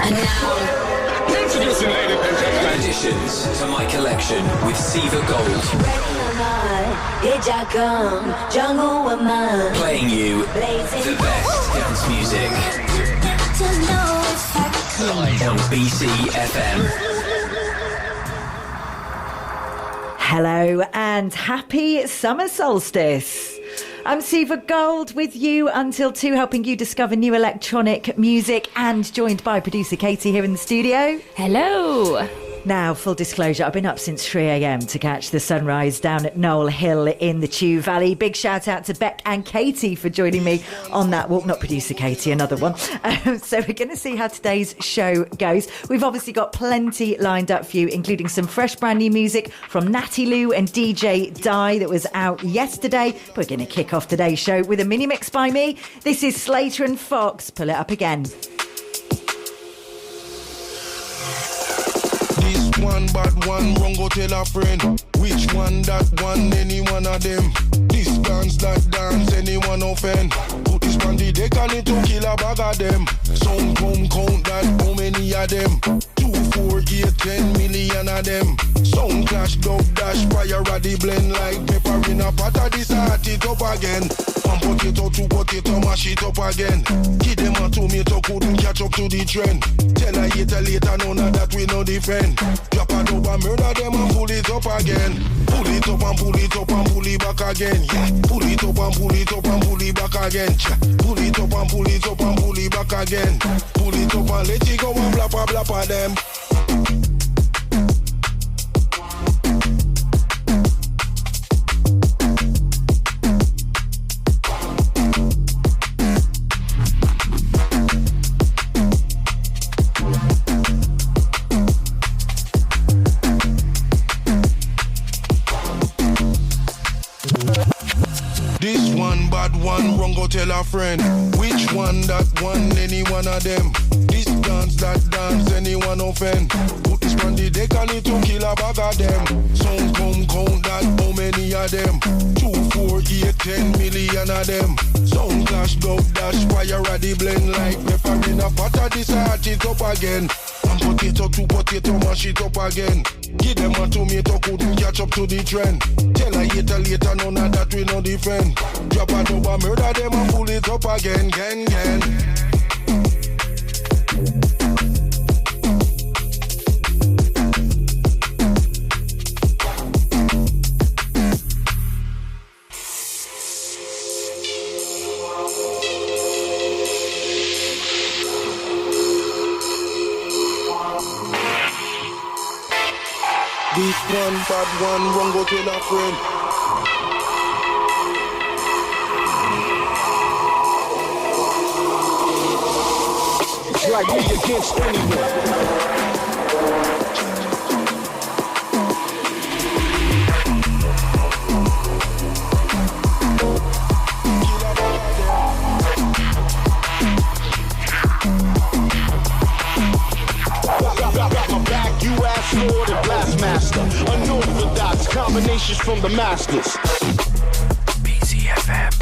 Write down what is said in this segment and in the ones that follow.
Introducing ladies and gentlemen. Additions to my collection with SIVA Gold. Playing you the best dance music on BC FM. Hello and happy summer solstice. I'm SIVA Gold with you until 2, helping you discover new electronic music, and joined by producer Katie here in the studio. Hello. Now, full disclosure, I've been up since 3 a.m. to catch the sunrise down at Knoll Hill in the Chew Valley. Big shout out to Beck and Katie for joining me on that walk. Not producer Katie, another one. So we're going to see how today's show goes. We've obviously got plenty lined up for you, including some fresh brand new music from Natty Lou and DJ Di that was out yesterday. We're going to kick off today's show with a mini mix by me. This is Slater and Fox. Pull it up again. One bad one, wrong go tell a friend. Which one that one, any one of them. This dance, that dance, anyone offend. Put this on the deck and it to kill a bag of them. Sound count that, how many of them? 2, 4, 8, 10 million of them. Sound clash, dub dash, fire at the blend. Like pepper in a pot of this, heart it up again. One potato, 2 potato, mash it up again. Give them a tomato, couldn't catch up to the trend. Tell a hater later, none of that we no defend. Drop a dub and murder them and pull it up again. Pull it up and pull it up and pull it back again. Yeah. Pull it up and pull it up and pull it back again. Pull it up and pull it up and pull it back again. Pull it up and let it go and blappa blappa them. One wrong go tell a friend. Which one that one, any one of them. This dance, that dance, anyone offend. Put this on the deck and it to kill a bag of them. Sound count that, how many of them? 2, 4, 8, 10 million of them. Sound clash, dub dash, fire at the blend. Like pepper in a pot of this, heart it up again. One potato, 2 potato, mash it up again. Give them a tomato, couldn't catch up to the trend. Tell a hater later, none of that we no defend. Drop a dub and murder them and pull it up again, again. This one, bad one, wrong go tell a friend. It's like me against anyone. Lord and Blastmaster, unorthodox combinations from the masters. BCFM.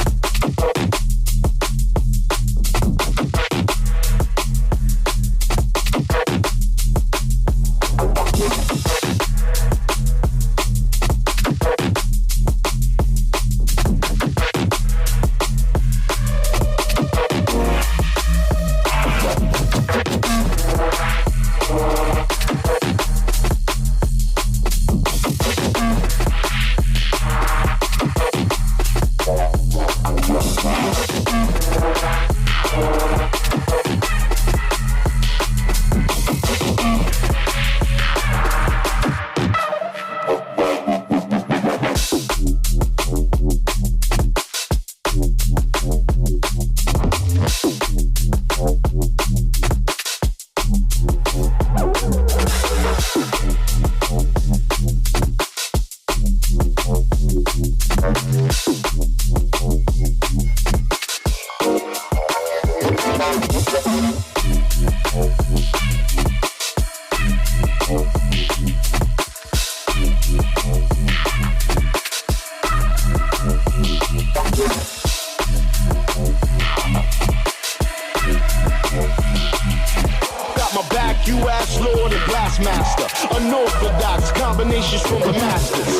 back, you ass lord and blastmaster. Unorthodox combinations from the masters.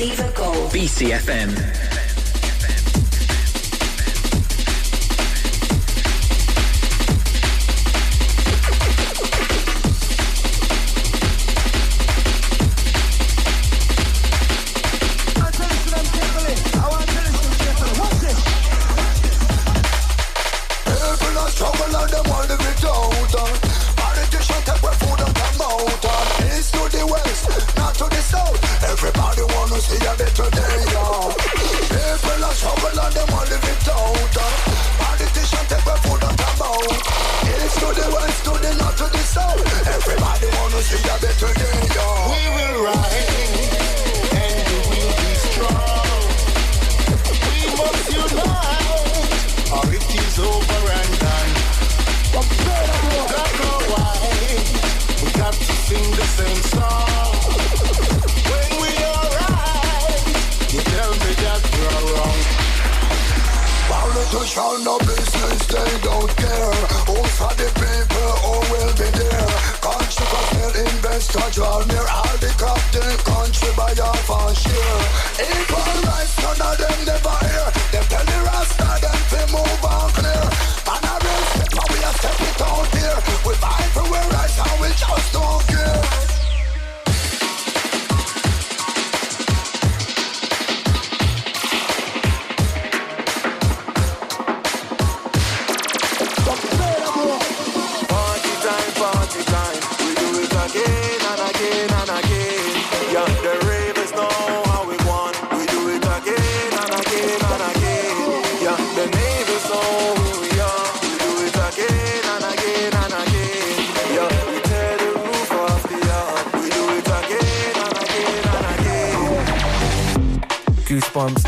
SIVA GOLD BCFM.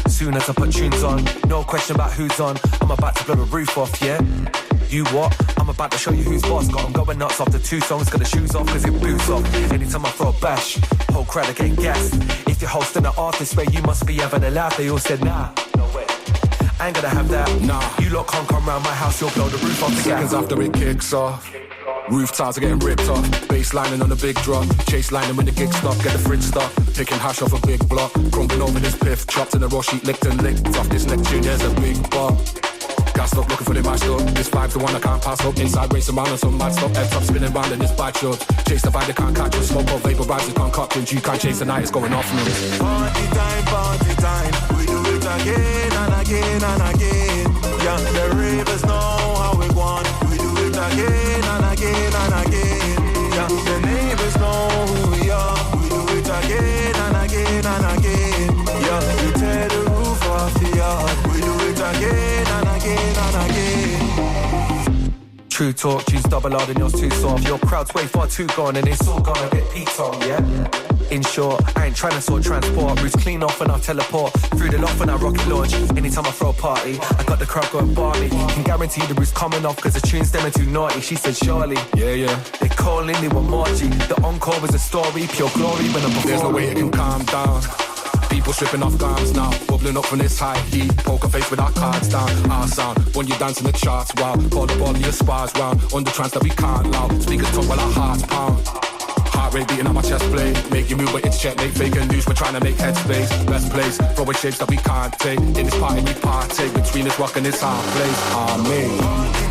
Soon as I put tunes on, no question about who's on. I'm about to blow the roof off, yeah? You what? I'm about to show you who's boss. Got 'em going nuts after 2 songs. Got the shoes off cause it boots off. Anytime I throw a bash, whole crowd are getting gassed. If you're hosting an artist where you must be having a laugh, they all said nah. No way. I ain't gonna have that. Nah, you lot can't come round my house, you'll blow the roof off the gas. Seconds after it kicks off, roof tiles are getting ripped off. Bass lining on a big drop, chase lining when the gig stop. Get the fridge stop, picking hash off a big block. Crumbling over this piff, chopped in the raw sheet, licked and licked off. This next tune, there's a big bar. Gassed up, looking for the match up. This vibe's the one I can't pass up. Inside racing round on some mad stuff. Head top spinning round in this bad shot. Chase the vibe, they can't catch us. Smoke or vaporize it, concoctions. You can't chase the night, it's going off now. Party time. We do it again and again and again. Yeah, the ravers know how we want. We do it again and again and again. Yeah, the neighbors know who we are. We do it again and again and again. Yeah, we tear the roof off the yard. We do it again and again and again. True talk, tunes double hard and yours too soft. Your crowd's way far too gone and it's all gonna get peaked on, yeah? In short, I ain't trying to sort transport. Roofs clean off and I'll teleport through the loft and I rocket launch. Anytime I throw a party, I got the crowd going barley. Can guarantee the roof's coming off cause the tune's them too naughty. She said surely, Yeah. they calling, they were Margie. The encore was a story, pure glory when I'm performing. There's no way it can calm down. People stripping off garms now, bubbling up from this high heat. Poker face with our cards down, our sound. When you dance in the charts, wow. Call up all of your spars round. On the trance that we can't loud. Speakers talk while our hearts pound. Heart rate beating on my chest plate. Make you move but it's checkmate. Fake and news, we're trying to make headspace. Best place, throwing shapes that we can't take. In this party we partake. Between this rock and this hard place, amen. Party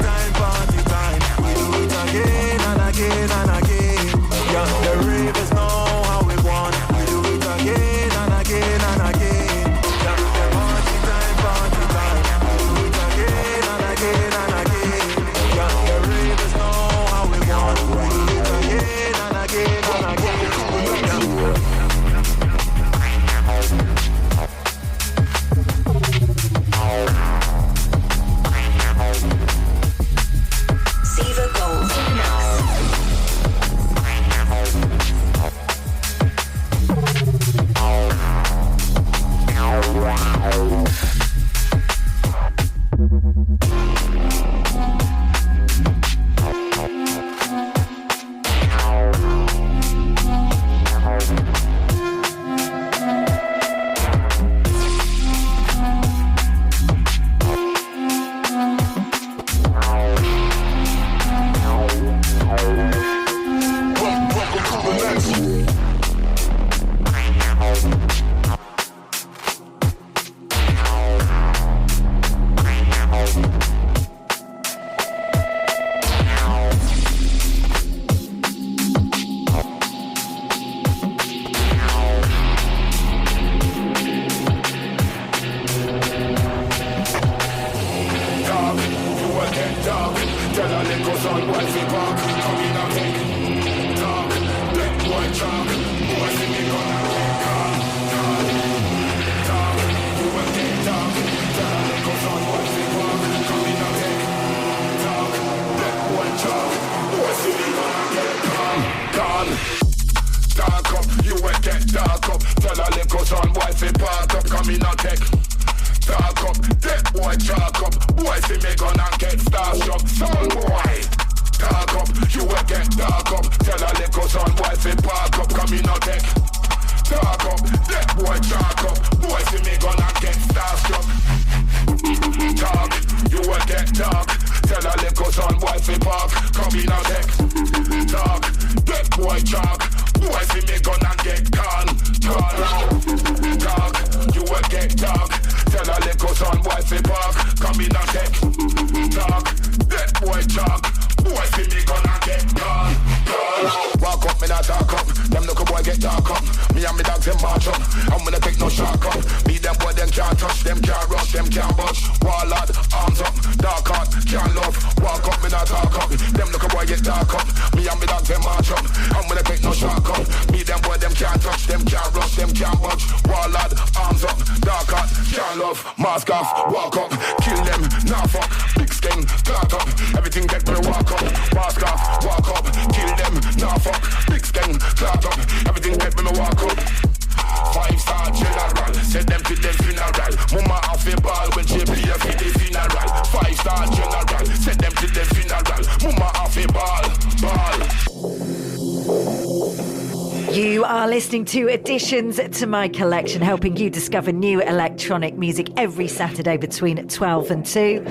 time. We do it again and again and again. Yeah, the ravers know how we want. We do it again and again and again. Yeah, the party time. We do it again and again and again. Yeah, the ravers know how we want. We do it again and again and again. SIVA GOLD. You are listening to additions to my collection, helping you discover new electronic music every Saturday between 12 and 2.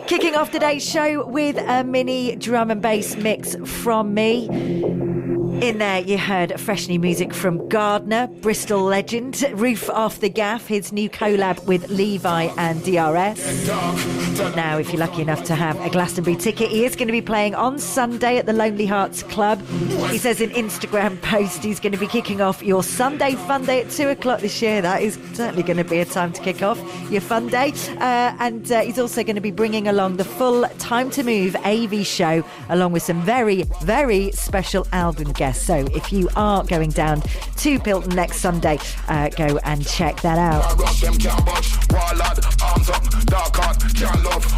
Kicking off today's show with a mini drum and bass mix from me. In there, you heard fresh new music from Gardna, Bristol legend, Ruff off the Gaff, his new collab with Levi and DRS. Now, if you're lucky enough to have a Glastonbury ticket, he is going to be playing on Sunday at the Lonely Hearts Club. He says in Instagram post he's going to be kicking off your Sunday fun day at 2 o'clock this year. That is certainly going to be a time to kick off your fun day. And he's also going to be bringing along the full Time to Move AV show, along with some very, very special album guests. So if you are going down to Pilton next Sunday, go and check that out.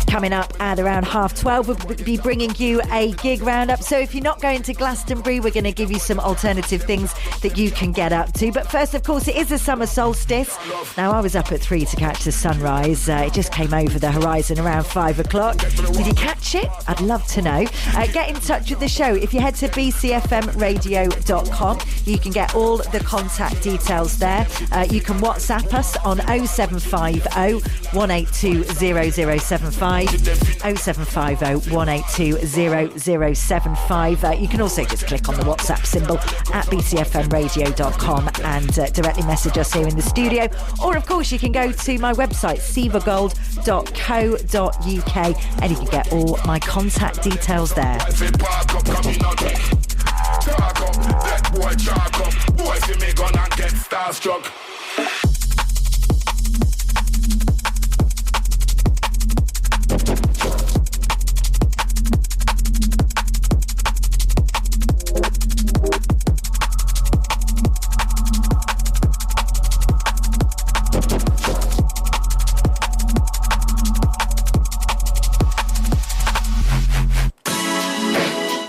Coming up at around 12:30, we'll be bringing you a gig roundup. So if you're not going to Glastonbury, we're going to give you some alternative things that you can get up to. But first, of course, it is the summer solstice. Now, I was up at 3 to catch the sunrise. It just came over the horizon around 5 o'clock. Did you catch it? I'd love to know. Get in touch with the show. If you head to bcfmradio.com, you can get all the contact details there. You can WhatsApp us on 0750 182 0075, 0750 182 0075. You can also just click on the WhatsApp symbol at bcfmradio.com and directly message us here in the studio. Or, of course, you can go to my website, sivagold.co.uk, and you can get all my contact details there.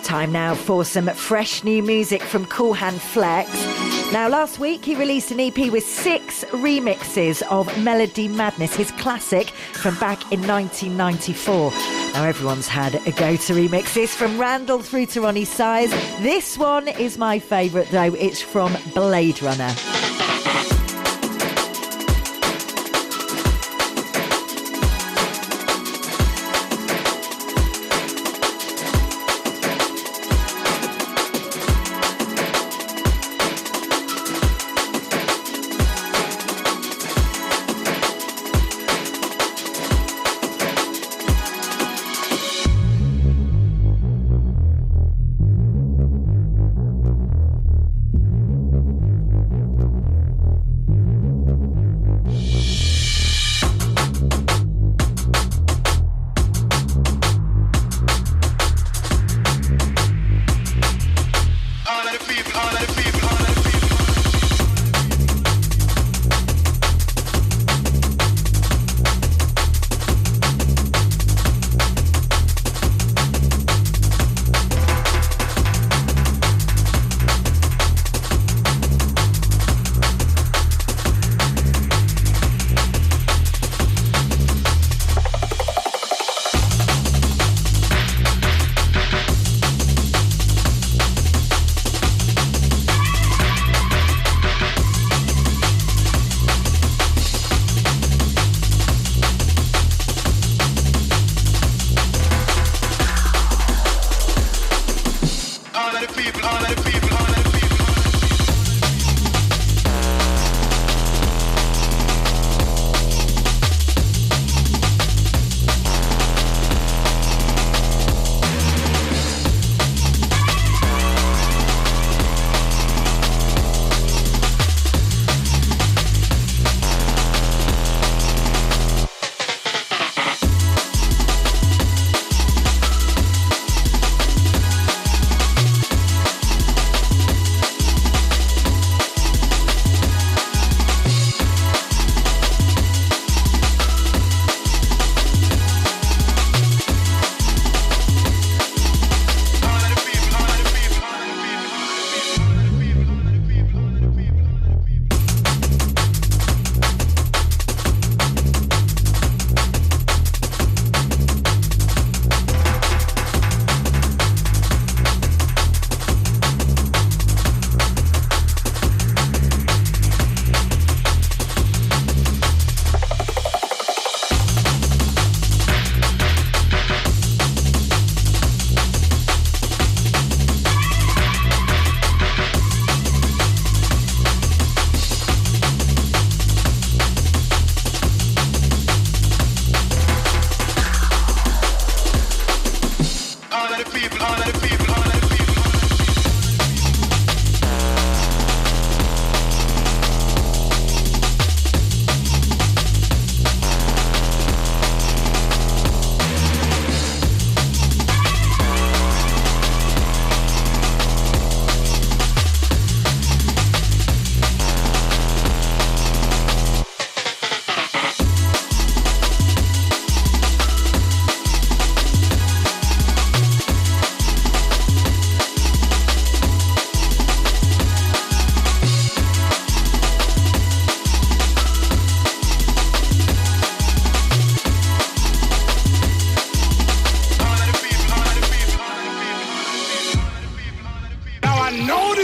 Time now for some fresh new music from Cool Hand Flex. Now, last week he released an EP with 6 remixes of Melody Madness, his classic from back in 1994. Now, everyone's had a go to remixes, from Randall through to Ronnie Sires. This one is my favourite, though. It's from Blade Runner.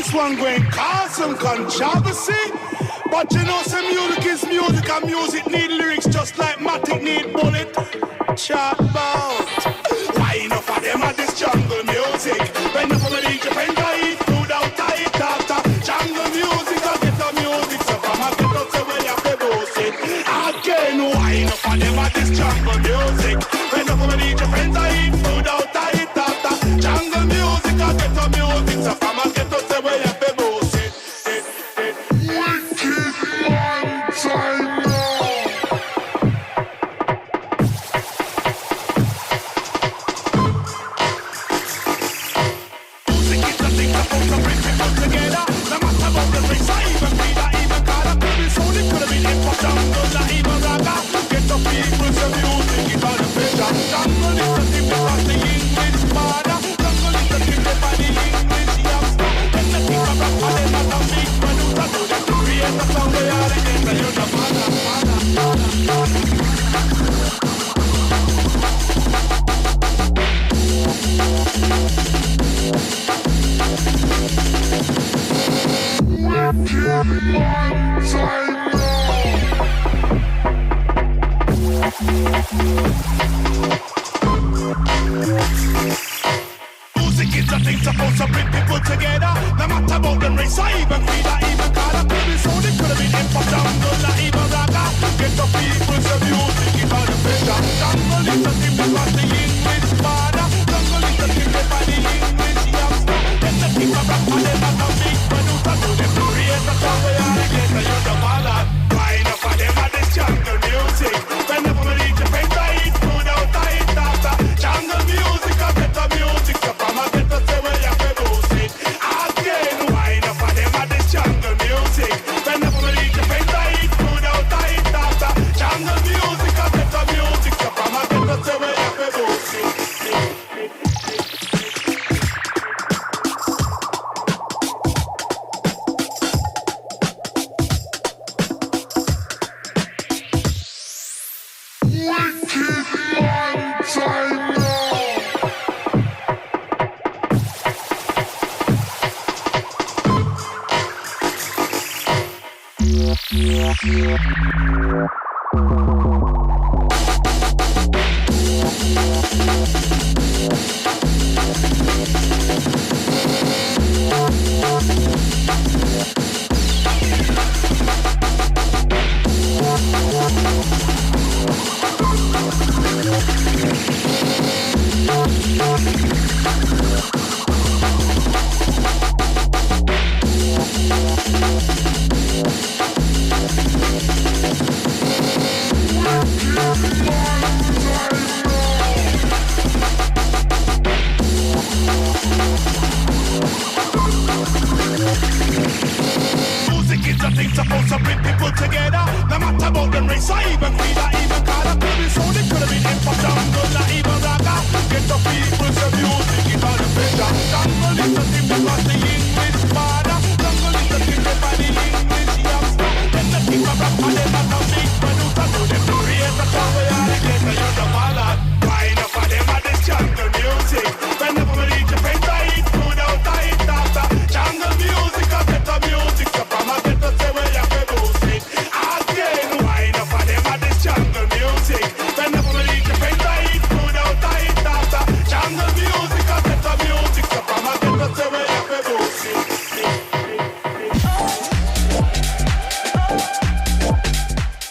this one going to cause some controversy. But you know, some music is music, and music need lyrics just like Matic need bullet. Chat about. Why enough of them at this jungle music? When the family depend on it, food out tight after. Jungle music, I get the music, so from a get out to where you have to go sit. Again, why enough of them at this jungle music? When the family depend on it, food out tight after. Jungle music, I get the music, so from a get out to where you have to go sit.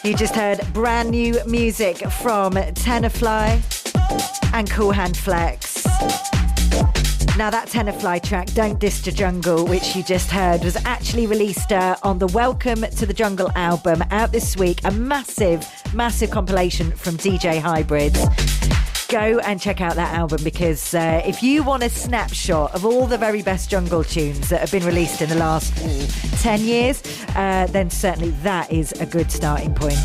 You just heard brand new music from Tenafly and Cool Hand Flex. Now that Tenafly track, Don't Diss the Jungle, which you just heard, was actually released on the Welcome to the Jungle album out this week. A massive, massive compilation from DJ Hybrids. Go and check out that album because if you want a snapshot of all the very best jungle tunes that have been released in the last 10 years, then certainly that is a good starting point.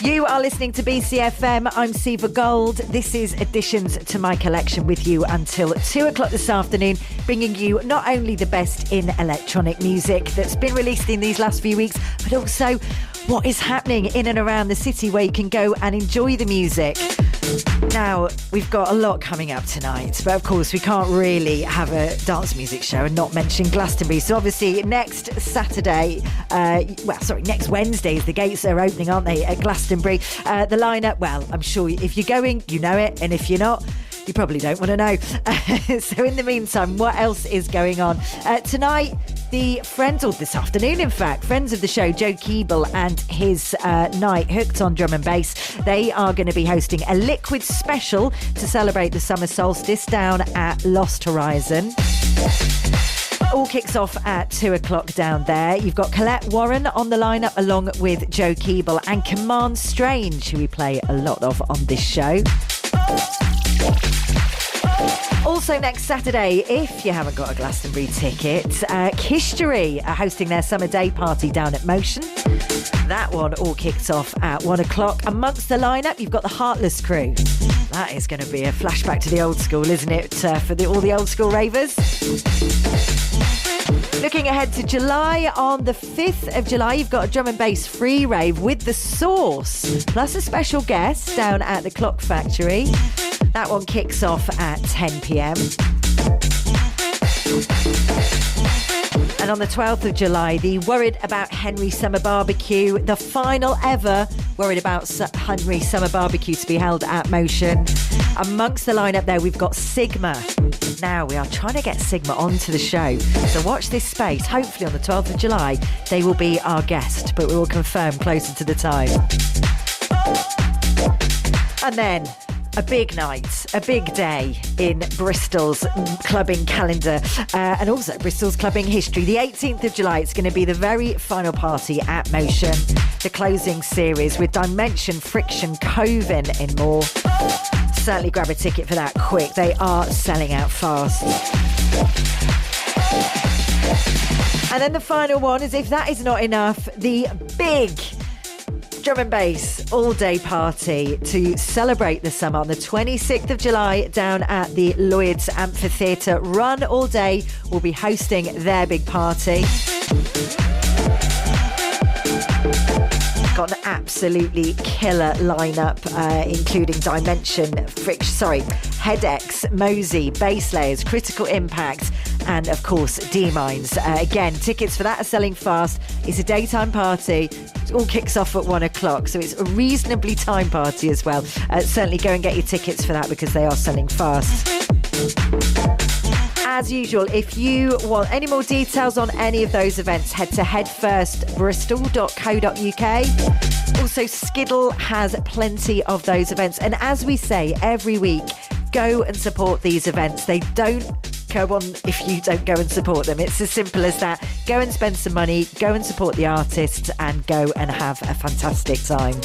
You are listening to BCFM. I'm SIVA Gold. This is Additions to My Collection with you until 2 o'clock this afternoon, bringing you not only the best in electronic music that's been released in these last few weeks, but also what is happening in and around the city where you can go and enjoy the music. Now, we've got a lot coming up tonight, but of course we can't really have a dance music show and not mention Glastonbury. So obviously next Saturday, next Wednesday, the gates are opening, aren't they, at Glastonbury. The lineup, well, I'm sure if you're going, you know it, and if you're not, you probably don't want to know. So in the meantime, what else is going on? Tonight, the friends, or this afternoon in fact, friends of the show, Joe Keeble and his night Hooked on Drum and Bass, they are going to be hosting a Liquid special to celebrate the summer solstice down at Lost Horizon. All kicks off at 2 o'clock down there. You've got Colette Warren on the lineup along with Joe Keeble and Command Strange, who we play a lot of on this show. Also next Saturday, if you haven't got a Glastonbury ticket, Kishtory are hosting their summer day party down at Motion. That one all kicks off at 1 o'clock. Amongst the lineup, you've got the Heartless crew. That is going to be a flashback to the old school, isn't it, for all the old school ravers? Looking ahead to July, on the 5th of July, you've got a drum and bass free rave with The Source, plus a special guest down at the Clock Factory. That one kicks off at 10 p.m. And on the 12th of July, the Worried About Henry Summer Barbecue, the final ever Worried About Henry Summer Barbecue to be held at Motion. Amongst the lineup there, we've got Sigma. Now, we are trying to get Sigma onto the show, so watch this space. Hopefully on the 12th of July, they will be our guest, but we will confirm closer to the time. And then a big night, a big day in Bristol's clubbing calendar and also Bristol's clubbing history. The 18th of July, it's going to be the very final party at Motion, the closing series with Dimension, Friction, Coven and more. Certainly grab a ticket for that quick. They are selling out fast. And then the final one is, if that is not enough, the big drum and bass all-day party to celebrate the summer on the 26th of July down at the Lloyd's Amphitheatre. Run All Day will be hosting their big party. Got an absolutely killer lineup, including Dimension, Headex, Mosey, Bass Layers, Critical Impact, and of course D-Mines. Again, tickets for that are selling fast. It's a daytime party. It all kicks off at 1 o'clock, so it's a reasonably timed party as well. Certainly go and get your tickets for that because they are selling fast. As usual, if you want any more details on any of those events, head to headfirstbristol.co.uk. Also, Skiddle has plenty of those events. And as we say every week, go and support these events. They don't go on if you don't go and support them. It's as simple as that. Go and spend some money, go and support the artists, and go and have a fantastic time.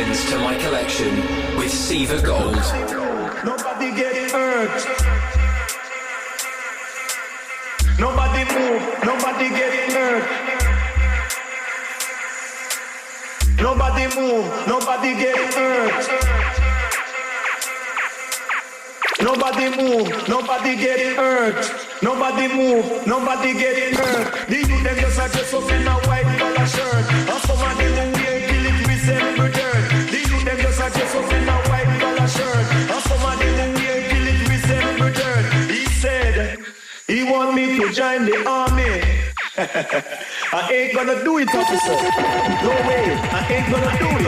additions to my collection with SIVA Gold. Nobody get hurt. Nobody move. Nobody get hurt. Nobody move. Nobody get hurt. Nobody move, nobody get hurt. Nobody move, nobody get hurt. The youth them just a dress up in a white collar shirt, and some of them wear till it resemble dirt. The youth them just a dress up in a white collar shirt, and some of them wear till it resemble dirt. He said he want me to join the army. I ain't gonna do it, officer. No way, I ain't gonna do it.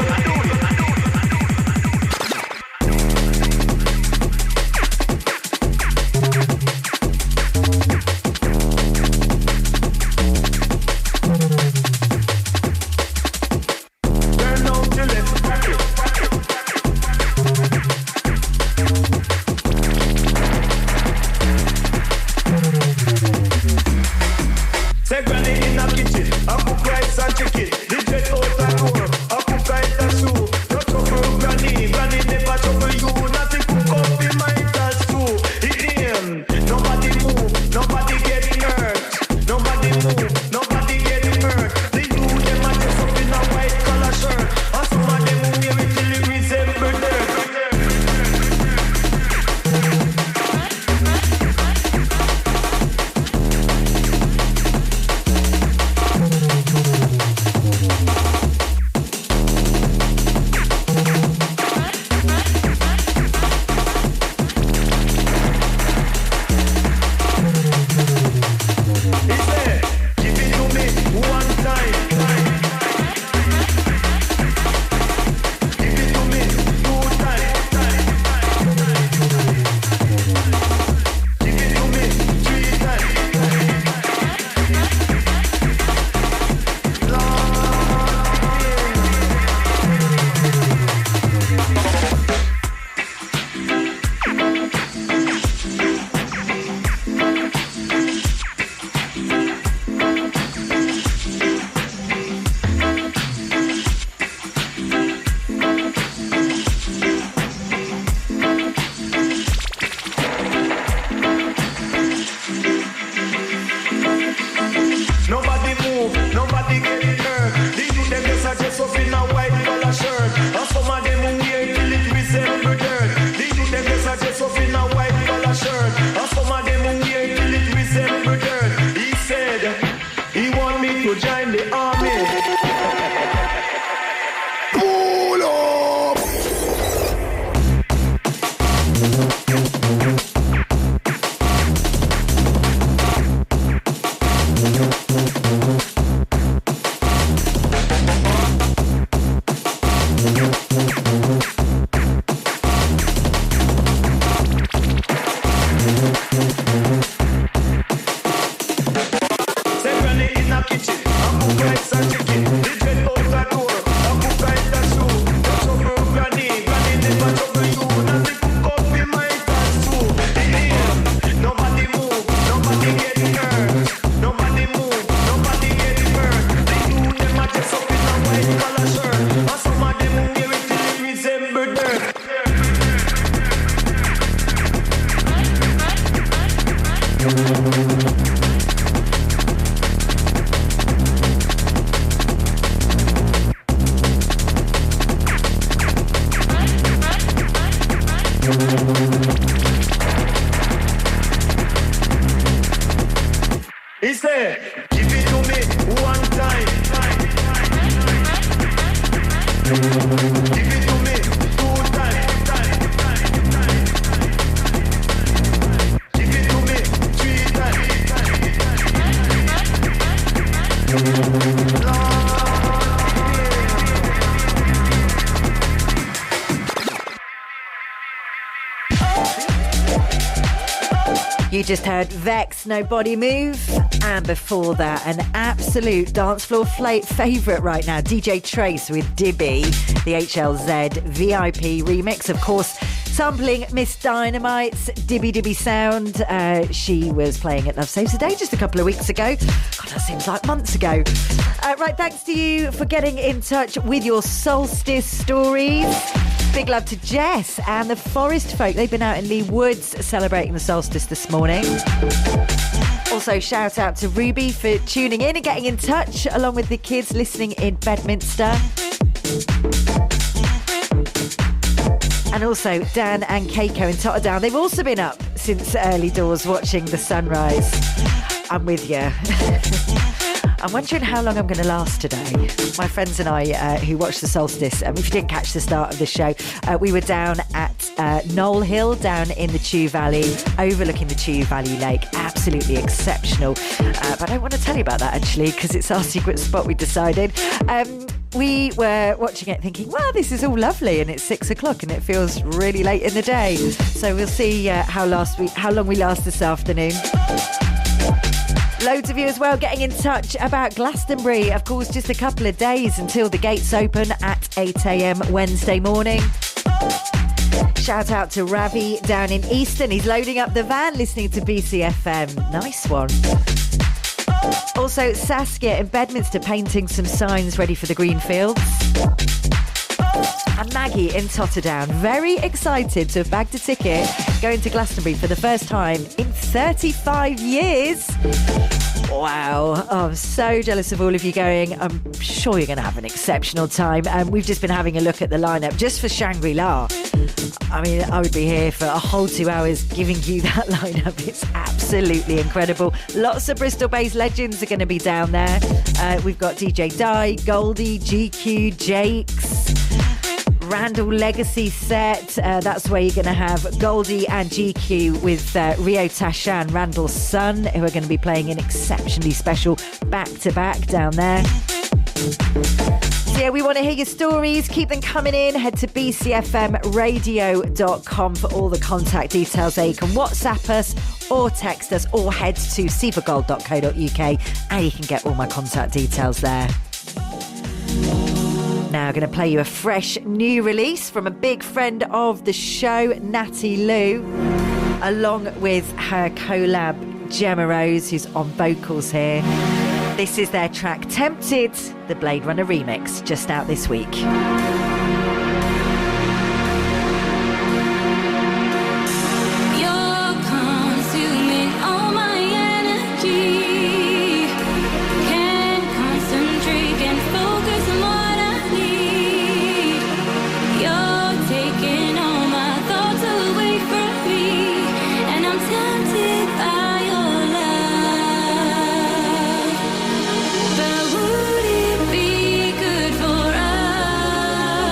He said, give it to me one time. Give it to me 2 times. Give it to me 3 times. You just heard Vex, Nobody Move, and before that, an absolute dance floor favourite right now, DJ Trace with Dibby, the HLZ VIP remix. Of course, sampling Miss Dynamite's Dibby Dibby sound. She was playing at Love Saves the Day just a couple of weeks ago. God, that seems like months ago. Right, thanks to you for getting in touch with your Solstice stories. Big love to Jess and the Forest folk. They've been out in Lee Woods celebrating the solstice this morning. Also, shout out to Ruby for tuning in and getting in touch, along with the kids listening in Bedminster. And also Dan and Keiko in Totterdown. They've also been up since early doors watching the sunrise. I'm with you. I'm wondering how long I'm going to last today. My friends and I who watched the solstice, if you didn't catch the start of the show, we were down at Knoll Hill, down in the Chew Valley, overlooking the Chew Valley Lake. Absolutely exceptional. But I don't want to tell you about that, actually, because it's our secret spot, we decided. We were watching it thinking, wow, this is all lovely, and it's 6 o'clock and it feels really late in the day. So we'll see how long we last this afternoon. Loads of you as well getting in touch about Glastonbury. Of course, just a couple of days until the gates open at 8 a.m. Wednesday morning. Shout out to Ravi down in Easton. He's loading up the van listening to BCFM. Nice one. Also, Saskia in Bedminster painting some signs ready for the Greenfields. And Maggie in Totterdown, very excited to have bagged a ticket going to Glastonbury for the first time in 35 years. Wow, I'm so jealous of all of you going. I'm sure you're going to have an exceptional time. And we've just been having a look at the lineup just for Shangri-La. I mean, I would be here for a whole 2 hours giving you that lineup. It's absolutely incredible. Lots of Bristol-based legends are going to be down there. We've got DJ Di, Goldie, GQ, Jakes, Randall Legacy set. That's where you're going to have Goldie and GQ with Rio Tashan, Randall's son, who are going to be playing an exceptionally special back-to-back down there. So yeah, we want to hear your stories. Keep them coming in. Head to bcfmradio.com for all the contact details there. You can WhatsApp us or text us or head to sivagold.co.uk and you can get all my contact details there. Now, I'm going to play you a fresh new release from a big friend of the show, Natty Lou, along with her collab, Gemma Rose, who's on vocals here. This is their track, Tempted, the Blade Runner remix, just out this week. But would it be good for us?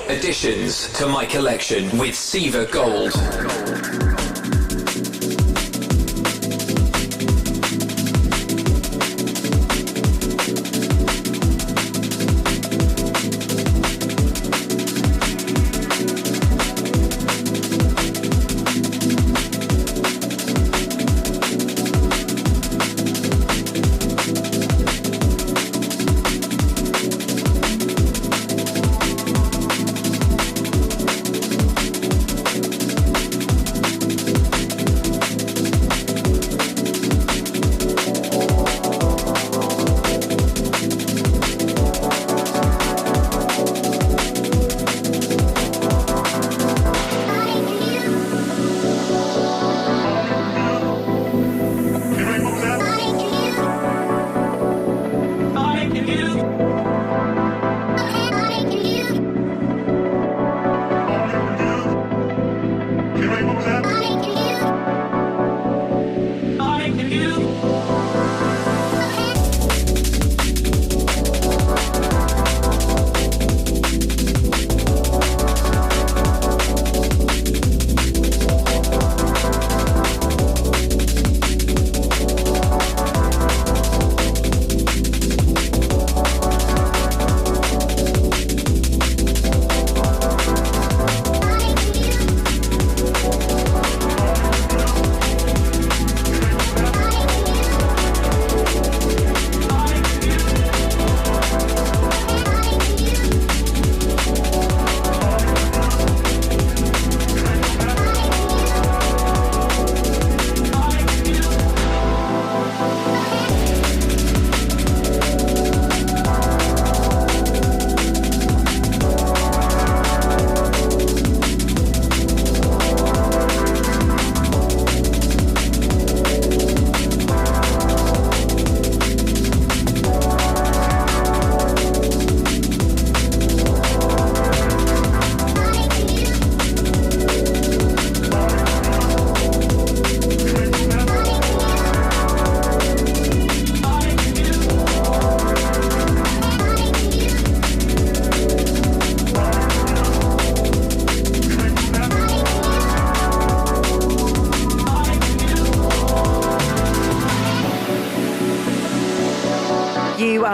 Additions to my collection with SIVA Gold.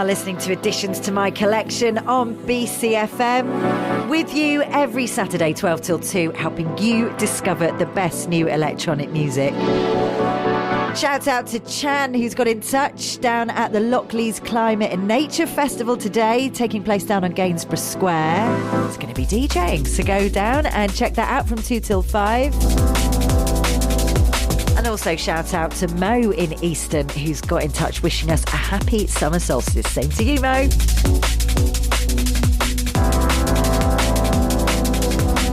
are listening to Additions to My Collection on BCFM. With you every Saturday, 12 till 2, helping you discover the best new electronic music. Shout out to Chan, who's got in touch down at the Lockleys Climate and Nature Festival today, taking place down on Gainsborough Square. It's going to be DJing, so go down and check that out from 2 till 5. And also shout out to Mo in Easton, who's got in touch wishing us a happy summer solstice. Same to you, Mo.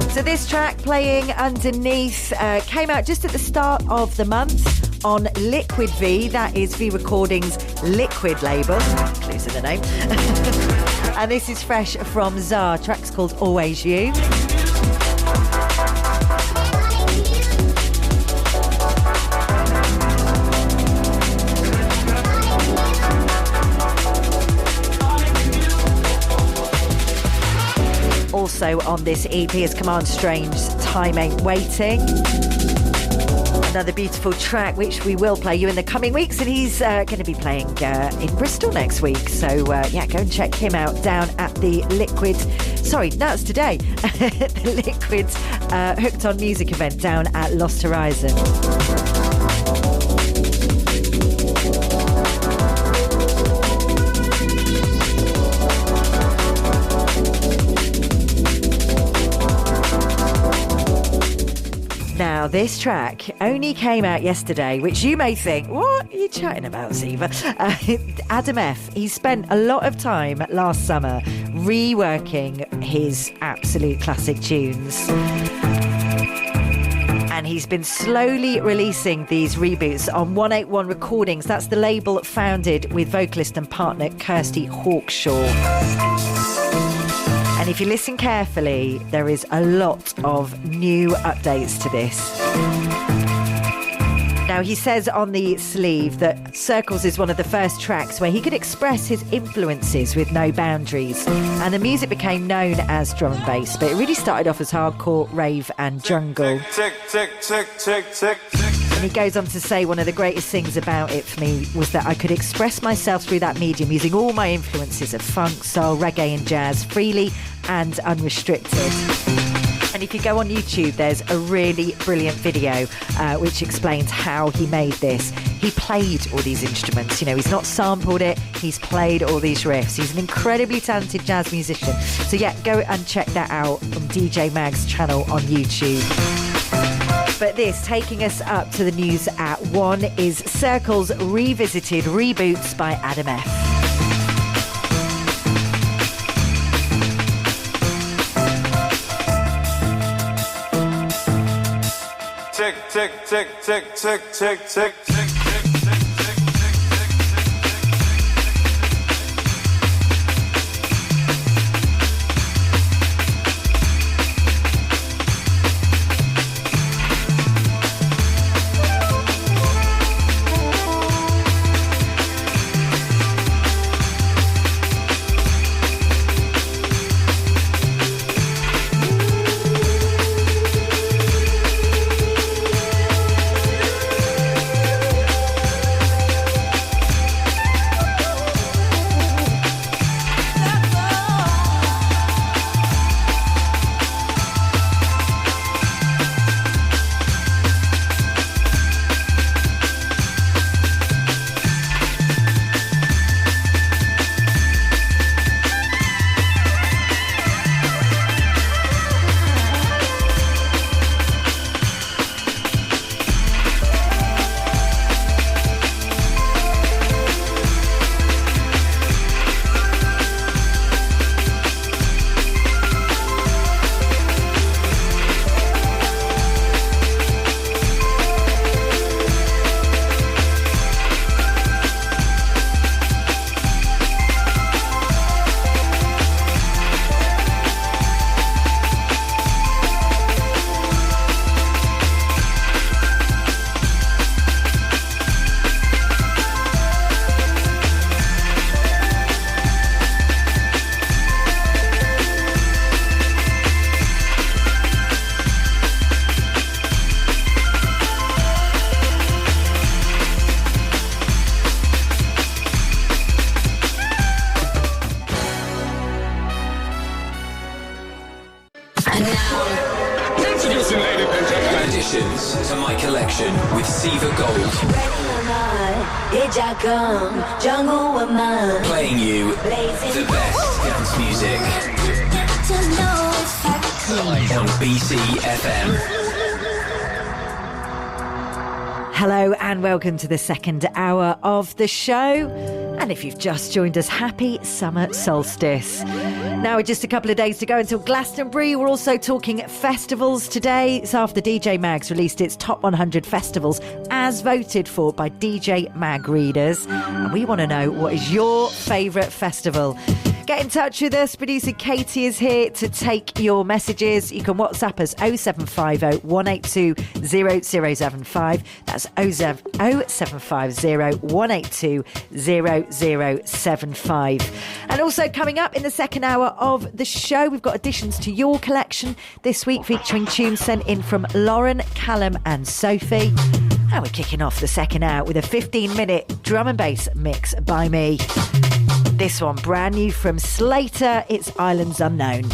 So this track playing underneath came out just at the start of the month on Liquid V. That is V Recordings' Liquid label. Clues in the name. And this is fresh from Czar. Track's called Always You. Also on this EP is Command Strange's Time Ain't Waiting. Another beautiful track which we will play you in the coming weeks, and he's going to be playing in Bristol next week. So yeah, go and check him out down at the Liquid. Sorry, that's today. The Liquid Hooked on Music event down at Lost Horizon. Now, this track only came out yesterday, which you may think, what are you chatting about, Siva? Adam F., he spent a lot of time last summer reworking his absolute classic tunes. And he's been slowly releasing these reboots on 181 Recordings. That's the label founded with vocalist and partner Kirsty Hawkshaw. And if you listen carefully, there is a lot of new updates to this. Now, he says on the sleeve that Circles is one of the first tracks where he could express his influences with no boundaries. And the music became known as drum and bass, but it really started off as hardcore, rave and jungle. And he goes on to say one of the greatest things about it for me was that I could express myself through that medium using all my influences of funk, soul, reggae and jazz freely and unrestricted. And if you go on YouTube, there's a really brilliant video which explains how he made this. He played all these instruments. You know, he's not sampled it. He's played all these riffs. He's an incredibly talented jazz musician. So yeah, go and check that out from DJ Mag's channel on YouTube. But this, taking us up to the news at 1, is Circles Revisited Reboots by Adam F. Tick, tick, tick, tick, tick, tick, tick, tick. Additions to my collection with SIVA GOLD. Playing you the best dance music on BCFM. Hello and welcome to the second hour of the show. And if you've just joined us, happy summer solstice. Now, with just a couple of days to go until Glastonbury, we're also talking festivals today. It's after DJ Mag's released its top 100 festivals as voted for by DJ Mag readers. And we want to know, what is your favourite festival? Get in touch with us. Producer Katie is here to take your messages. You can WhatsApp us 0750 182 0075. That's 0750 182 0075. And also coming up in the second hour of the show, we've got additions to your collection this week featuring tunes sent in from Lauren, Kalum and Sophie. And we're kicking off the second hour with a 15-minute drum and bass mix by me. This one brand new from Slater, it's Islands Unknown.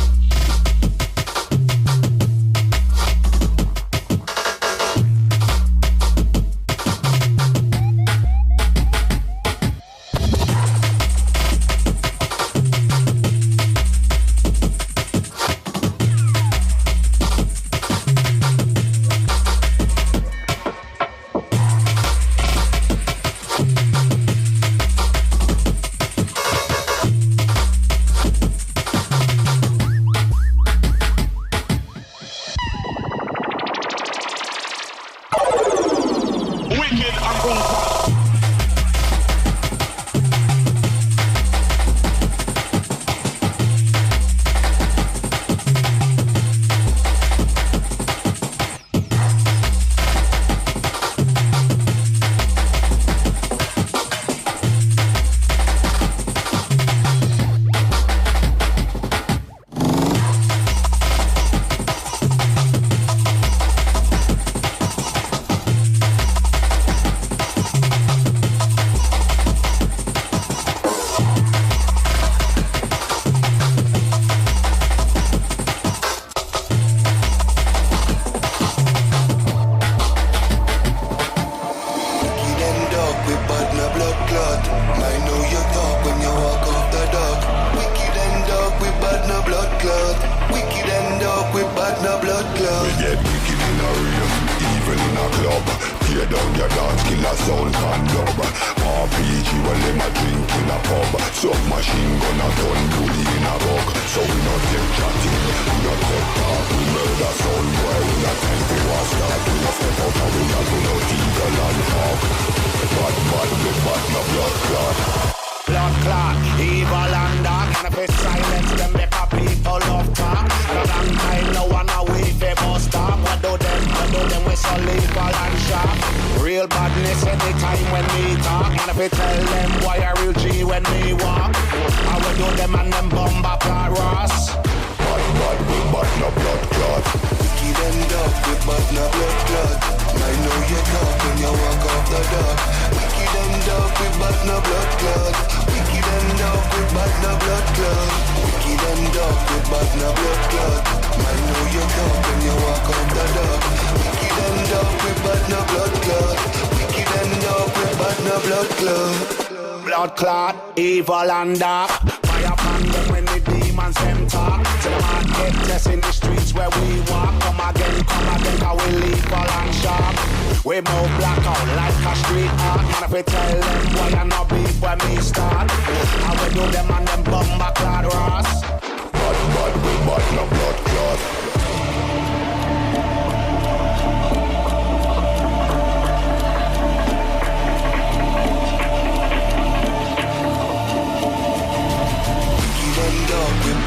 tear down your dance, killer sound and dub. RPG when them a drink in a pub. Submachine gun a gun bully in a bug. So we not take chatting, we not take talk. We murder sound boy, we not time for war start. We not step out and we not do no eagle and talk. Bad, no blood clot. Blood clot, evil and dark. And if it's silence, then make a people love talk. And a long time, no one away, they must stop. What do them, we so lethal and sharp. Real badness anytime when we talk. And if we tell them why a real G when we walk. I will do them and them bomba plot Ross. Bad, no blood clot. Wicked and dark, with bad, no blood clot. I know you talk when you walk off the dock. Wicked and dark, with bad, no blood clot. Wicked and dark, with bad, no blood clot. Wicked and dark, with bad, no blood clot. I know you talk when you walk off the dock. Wicked and dark, with bad, no blood clot. Wicked and dark, with bad, no blood clot. Blood clot, evil and dark. Fire upon them when the demons them talk. To the market test in the streets where we walk. Come again, cause we lethal and sharp. We move blackout like a street art. And if we tell them why you not beef when we start. How we do them and them bomba clad Ross. Bad, no blood clot.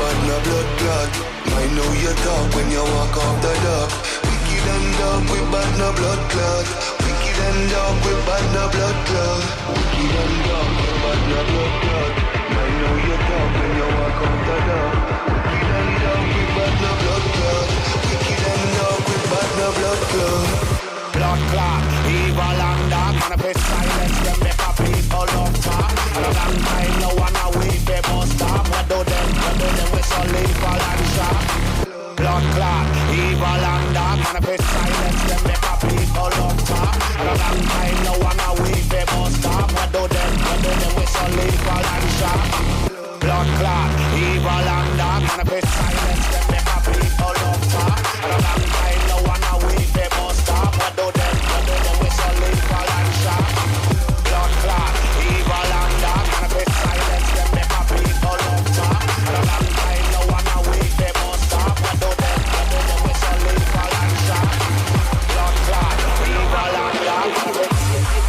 Bad no blood clot. I know you talk when you walk off the dock. Wicked and dark with bad no blood clot. Wicked and dark with bad no blood clot. Wicked and dark with bad no blood clot. I know you talk when you walk off the dock. Wicked and dark with bad no blood clot. Wicked and dark with bad no blood clot. Blood clot, evil and dark. And if it's silence, then make a people love talk. And a long time, no one away, they must stop. What do them, we so lethal and sharp. Blood clot, evil and dark. And if it's silence, then make a people love talk. And a long time, no one away, they must stop. What do them, we so lethal and sharp. Blood clot, evil and dark. And if it's silence, then make a people love talk. And a long time, no one away, they must stop. What do them, we so lethal and sharp. Blood clot, evil and dark. And if it's silence, then make a people love talk. And a long time, no one away, they must stop. What do them, we so lethal and sharp. Blood clot, evil and dark. And if it's it.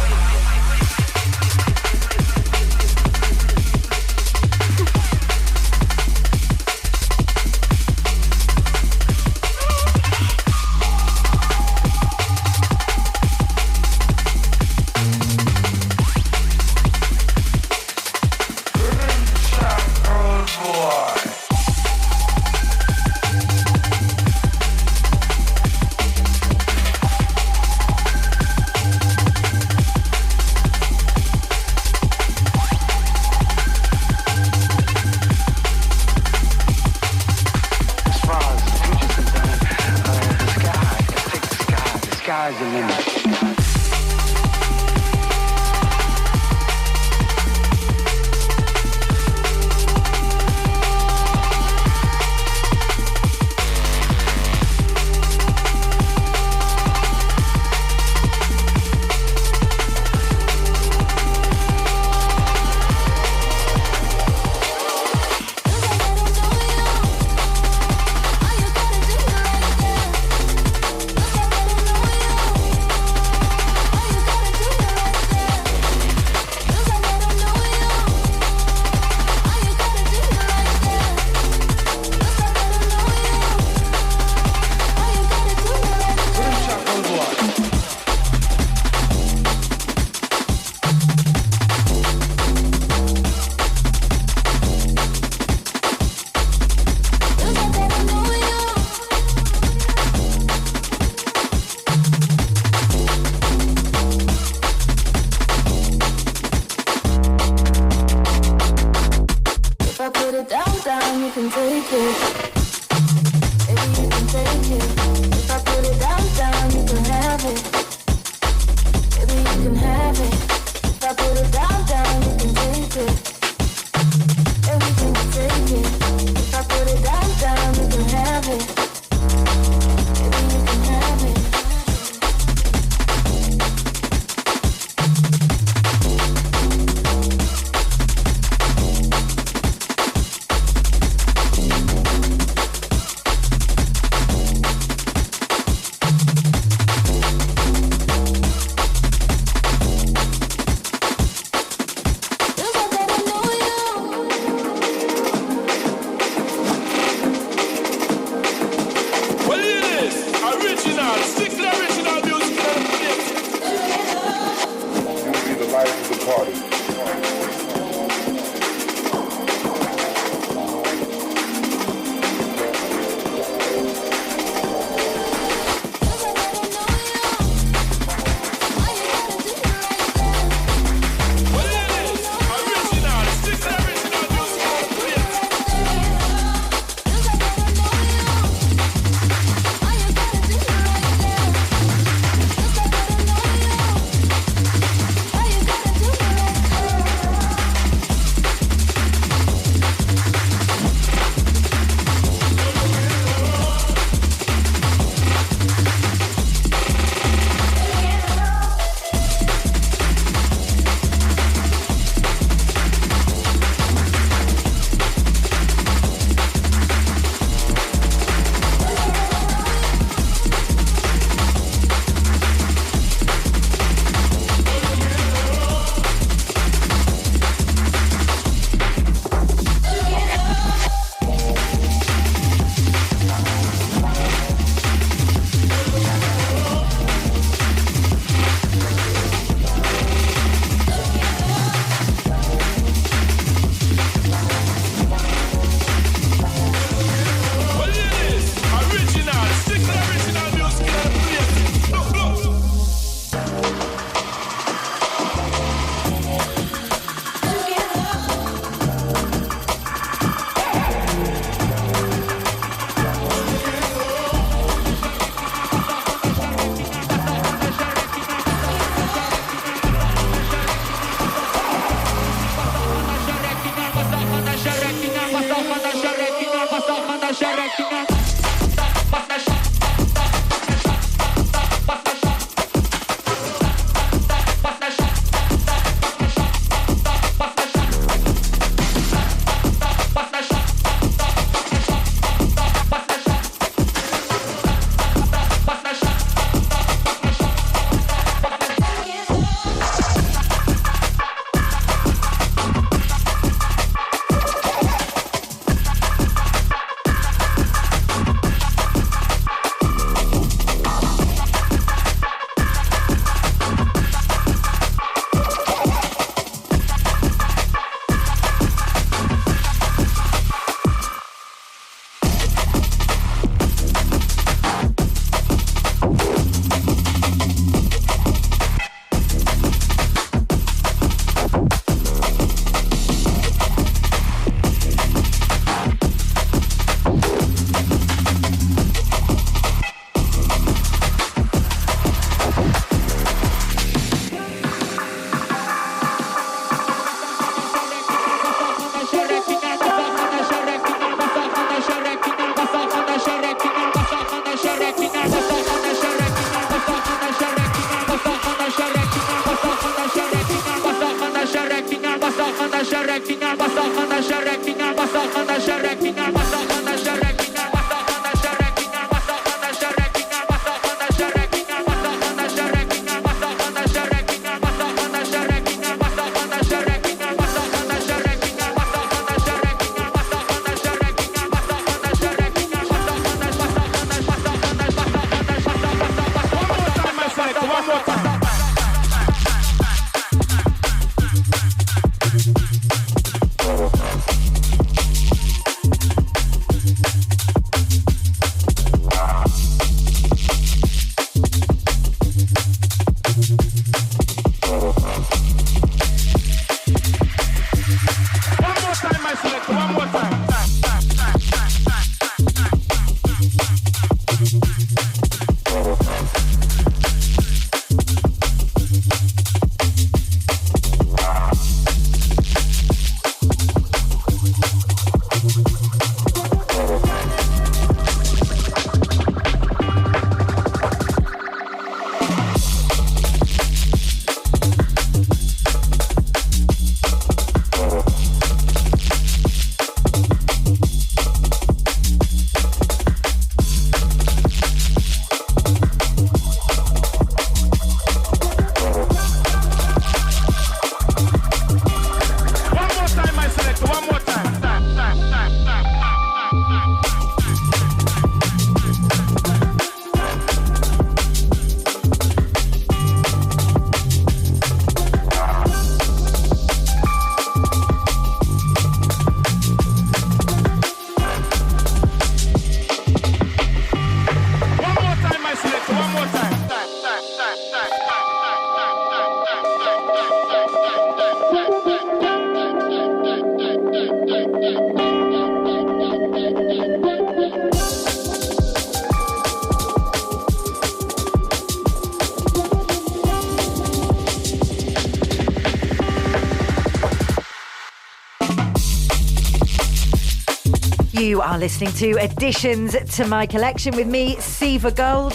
You are listening to Additions to My Collection with me, SIVA GOLD.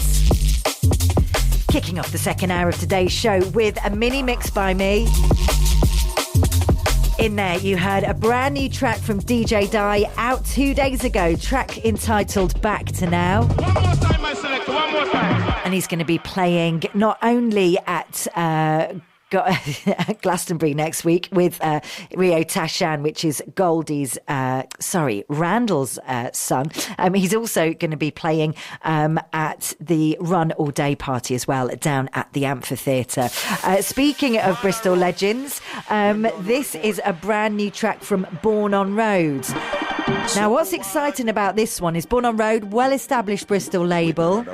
Kicking off the second hour of today's show with a mini mix by me. In there, you heard a brand new track from DJ Die out 2 days ago, track entitled Back to Now. One more time, my selector, one more time. And he's going to be playing not only at Glastonbury next week with Rio Tashan, which is Randall's son. He's also going to be playing at the Run All Day party as well down at the amphitheatre. Speaking of Bristol legends, this is a brand new track from Born on Road. Now, what's exciting about this one is Born on Road, well-established Bristol label,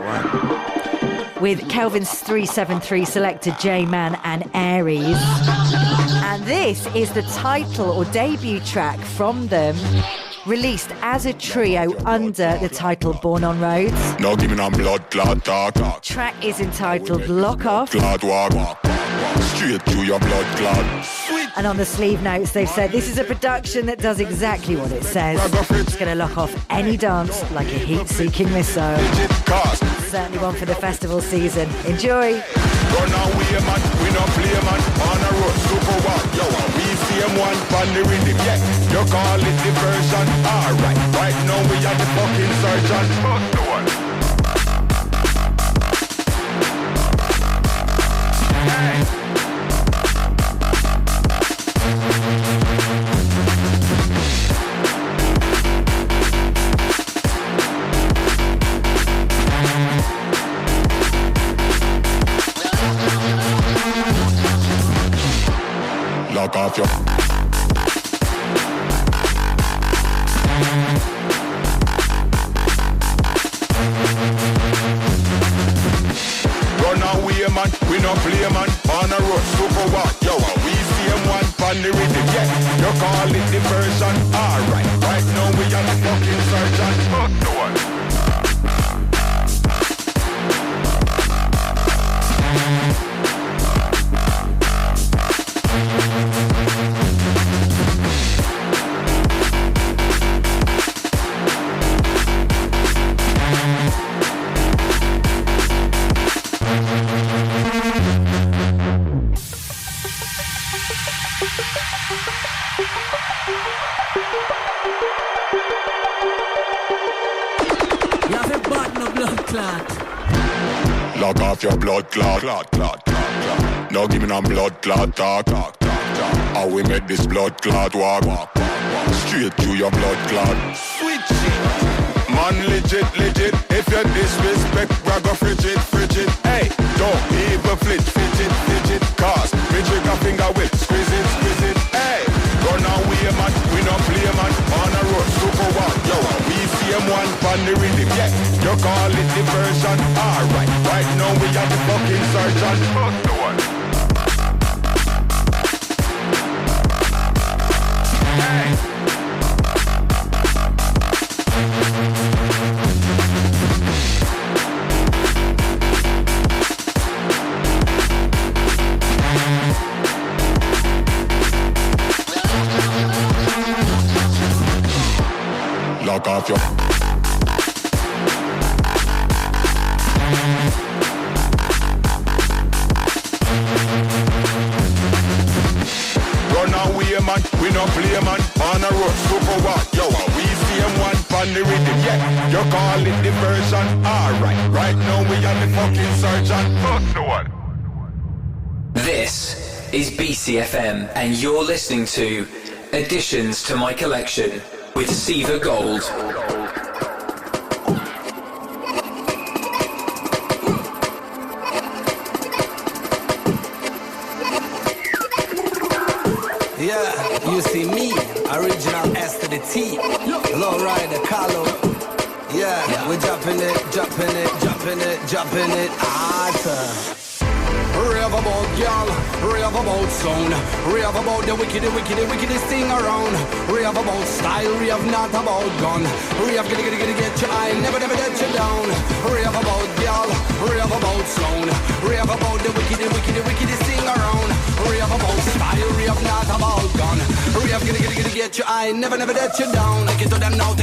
with Kelvin's 373 selector J-Man and Aries. And this is the title or debut track from them, released as a trio under the title Born on Roads. No giving on blood clot talk. Track is entitled Lock Off. Clot walk. Straight through your blood clot. And on the sleeve notes, they've said this is a production that does exactly what it says. It's going to lock off any dance like a heat-seeking missile. Certainly one for the festival season. Enjoy. Run away, man. We no play, man. On a road, super what? Yo, we see him one pan the rhythm. Yeah, you call it diversion. Alright, right now we are the fucking surgeon. Fuck the one. Hey. Lock off your run away, man. We no play, man. On a road, super what? Yo, we see him one pan the rhythm. Yeah, you call it diversion. Alright, right now we are the fucking surgeon. Fuck the one. Lock off your blood clot. No giving on blood clot talk. How we make this blood clot walk. Straight through your blood clot. Sweet shit. Man, legit. If you disrespect, we're go frigid. Hey, don't even fidget. Cause me trigger finger will squeeze it. Hey, run away, man. We no play, man. On a road, super one. Yo, we see him one pan the rhythm. Yeah, you call it diversion. Alright, right now we are the fucking surgeon. Fuck the one. Hey. Lock off your run away, man. We no play, man. On a road, super what? Yo, we see him one pan the rhythm. Yeah, you call it diversion. Alright, right now we are the fucking surgeon. Fuck the one. This is BCFM, and you're listening to Additions to My Collection with SIVA GOLD. Yeah, you see me, original S to the T, Lowriderz, Kalum. Yeah, we're jumping it, Rave about y'all, rave about sound, rave about the wickedest thing around. Rave about style, rave not about gun. Rave get you high, never let you down. Rave about y'all, rave about sound, rave about the wickedest thing around. Rave about style, rave not about gun. Rave get get you, I never let you down. Take it to them now,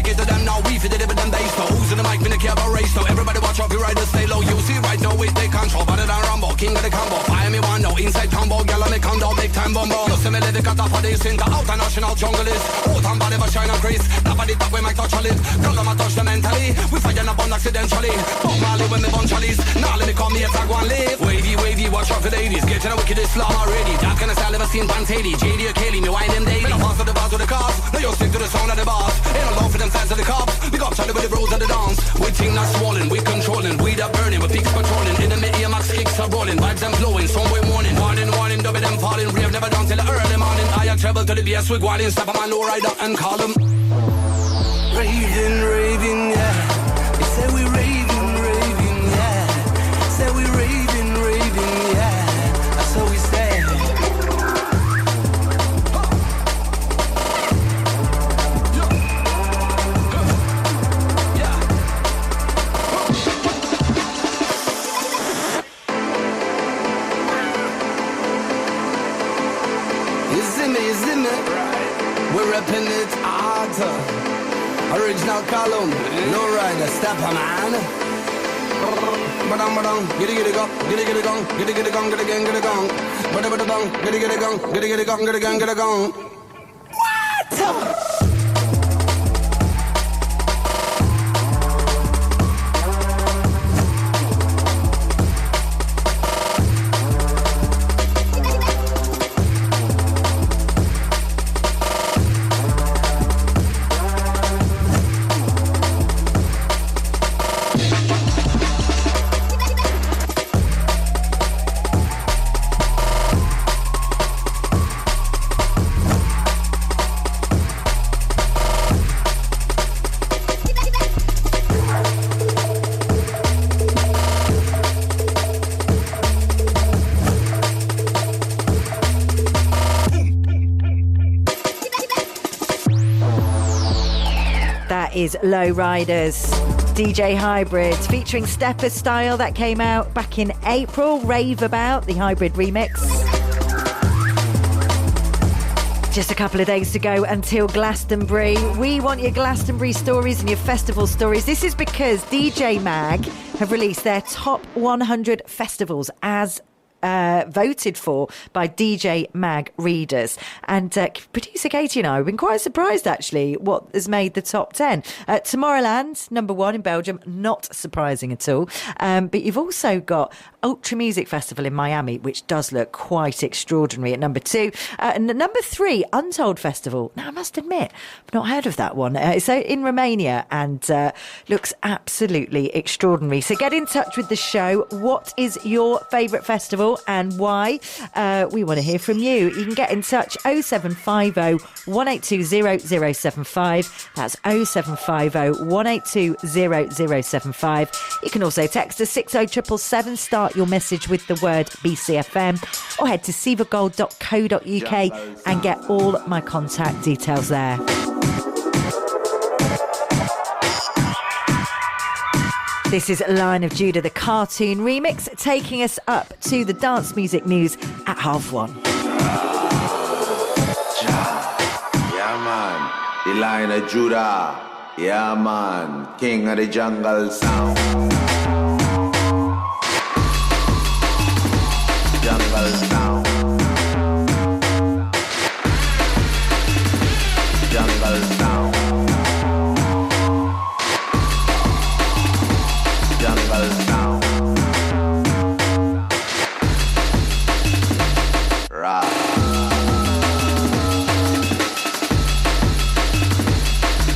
we fit it with them bass. So who's in the mic, finna care about race. So everybody watch out, you riders stay low. You see right now, we take control, but it don't rumble. King of the combo, fire me one, no inside combo. Gyal me come down, big time bombo. You see me let the cut off of this into international junglist. Out and body, but shine and crease. That body top, we might touch a lid. Girl, I'ma touch them mentally. We fire up on accidentally. Fuck Marley when me bunch of these. Now let me come here, tag one live. Wavy, watch out for ladies. Get to the wickedest slam already. That kind of style never seen Pantady. JD or Kaylee, me wine them daily. Me no pass to the bars with the cars. Now you stick to the sound of the bars. Ain't no love for them sides of the cops. We got Charlie with the bros of the dance. We team not swollen, we controlling. We that burning, we peaks patrolling. In the mid-ear, max kicks are rolling. Vibes them flowing, somewhere morning. Warning, double them falling. Rave never down till the early morning. I travel to the BS with Whiney, Steppa, my Lowriderz and Kalum. Raving, yeah. They say we raving, yeah. Say we raving, yeah. That's what we say. You see me? We're repping it hard. Original Kalum, Lowriderz, Steppa, man. Badang, giddy gong, giddy gong, giddy gong, giddy gong. Badang, giddy gong, giddy gong. What? Is Lowriderz DJ Hybrid featuring Steppa Style. That came out back in April. Rave About, the Hybrid remix. Just a couple of days to go until Glastonbury. We want your Glastonbury stories and your festival stories. This is because DJ Mag have released their top 100 festivals as voted for by DJ Mag readers. And producer Katie and I have been quite surprised, actually, what has made the top 10. Tomorrowland, number 1 in Belgium, not surprising at all. But you've also got Ultra Music Festival in Miami, which does look quite extraordinary at number 2. And number 3, Untold Festival. Now, I must admit, I've not heard of that one. It's in Romania and looks absolutely extraordinary. So get in touch with the show. What is your favourite festival and why? We want to hear from you. You can get in touch 0750 182 0075. That's 0750 182 0075. You can also text us 60777. Start your message with the word BCFM, or head to sivagold.co.uk and get all my contact details there. This is Lion of Judah, the cartoon remix, taking us up to the dance music news at 1:30. Yeah, man. The Lion of Judah. Yeah, man. King of the jungle sound. Jungle sound. Jungle sound. Jungle sound. Ruff.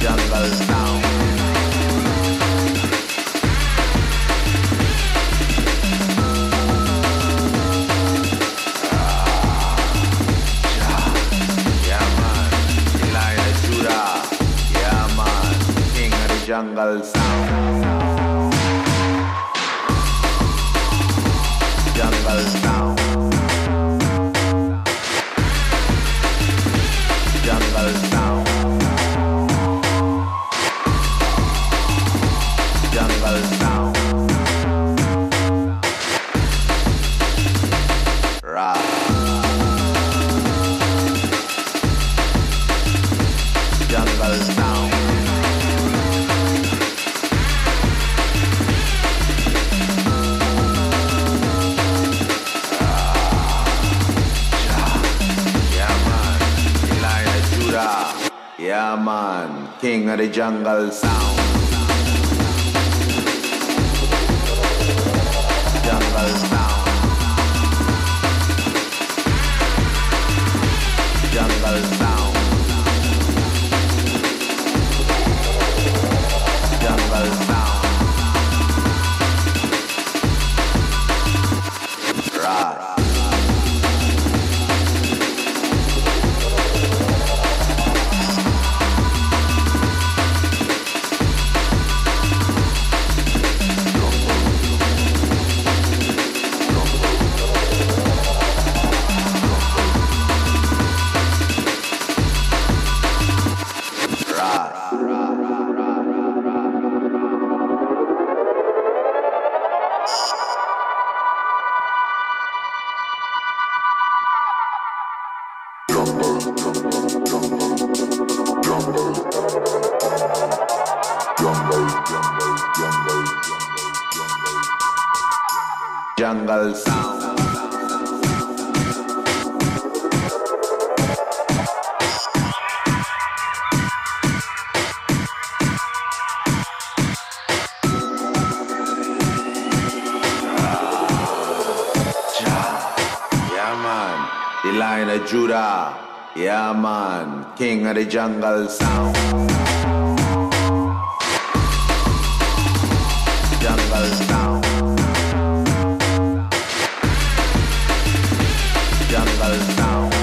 Jungle sound. Jungle sound. Jungle sound. Jungle sound. Jungle sound. Ruff. Yeah, man. King of the jungle sound. Jungle sound. Jungle sound. Jungle sound. Right. Jungle sound. Yeah, man. The Lion of Judah. Yeah, man. King of the jungle sound. Jungle sound. Jungle sound.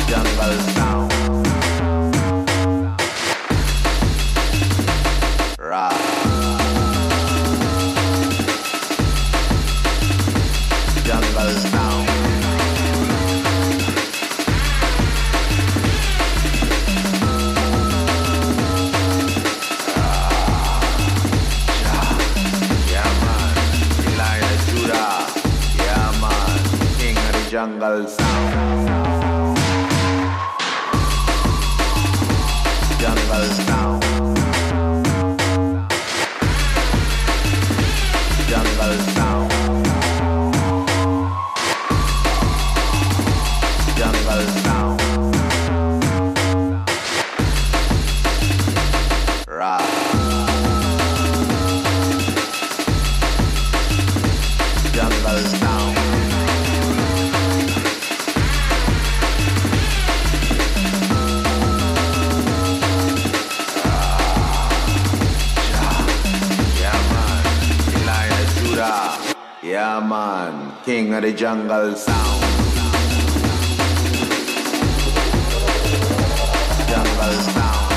Jungle sound. Right. Jungle sound. Jungle sound. Jungle sound. Jungle sound. Jungle sound. Right. Jungle sound. Yeah, man. King of the jungle sound. Jungle sound.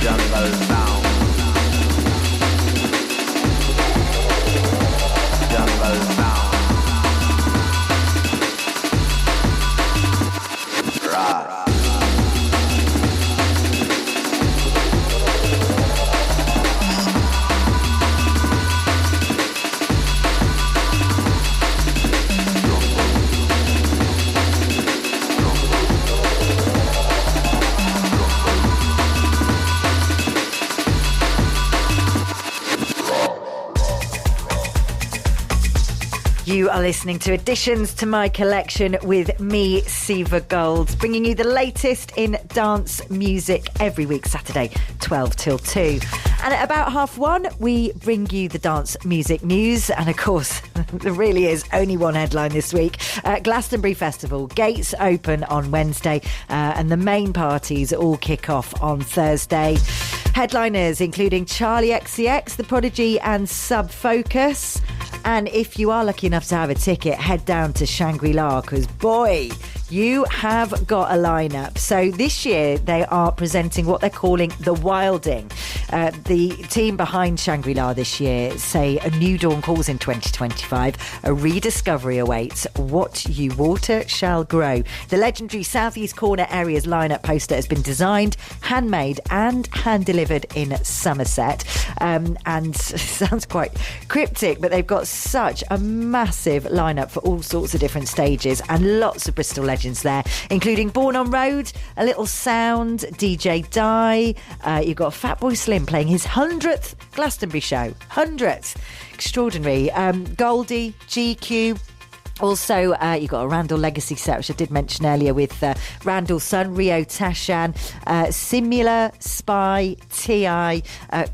Jungle sound. Jungle sound. Right. You are listening to Additions to My Collection with me, SIVA GOLD, bringing you the latest in dance music every week, Saturday, 12 till 2. And at about 1:30, we bring you the dance music news. And of course, there really is only one headline this week. Glastonbury Festival, gates open on Wednesday, and the main parties all kick off on Thursday. Headliners including Charlie XCX, The Prodigy and Sub Focus. And if you are lucky enough to have a ticket, head down to Shangri-La, because boy, you have got a lineup. So this year they are presenting what they're calling the Wilding. The team behind Shangri-La this year say a new dawn calls in 2025. A rediscovery awaits. What you water shall grow. The legendary Southeast Corner area's lineup poster has been designed, handmade and hand-delivered in Somerset. And sounds quite cryptic, but they've got got such a massive lineup for all sorts of different stages and lots of Bristol legends there, including Born on Road, A Little Sound, DJ Di. You've got Fatboy Slim playing his 100th Glastonbury show. 100th. Extraordinary. Goldie, GQ. Also, you've got a Randall Legacy set, which I did mention earlier, with Randall's son, Rio Tashan, Simula, Spy, T.I.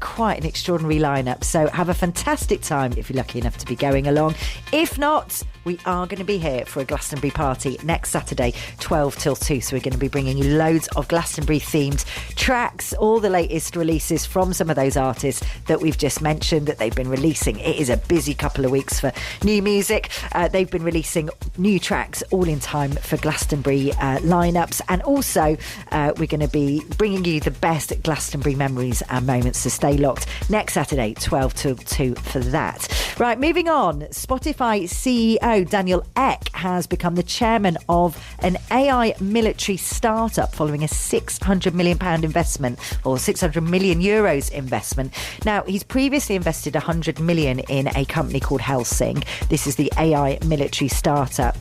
Quite an extraordinary lineup. So have a fantastic time if you're lucky enough to be going along. If not, we are going to be here for a Glastonbury party next Saturday, 12 till 2. So we're going to be bringing you loads of Glastonbury-themed tracks, all the latest releases from some of those artists that we've just mentioned that they've been releasing. It is a busy couple of weeks for new music. They've been releasing new tracks all in time for Glastonbury lineups. And also, we're going to be bringing you the best Glastonbury memories and moments. So stay locked next Saturday, 12 till 2 for that. Right, moving on. Spotify CEO Daniel Ek has become the chairman of an AI military startup following a £600 million investment, or 600 million euros investment. Now, he's previously invested 100 million in a company called Helsing. This is the AI military startup.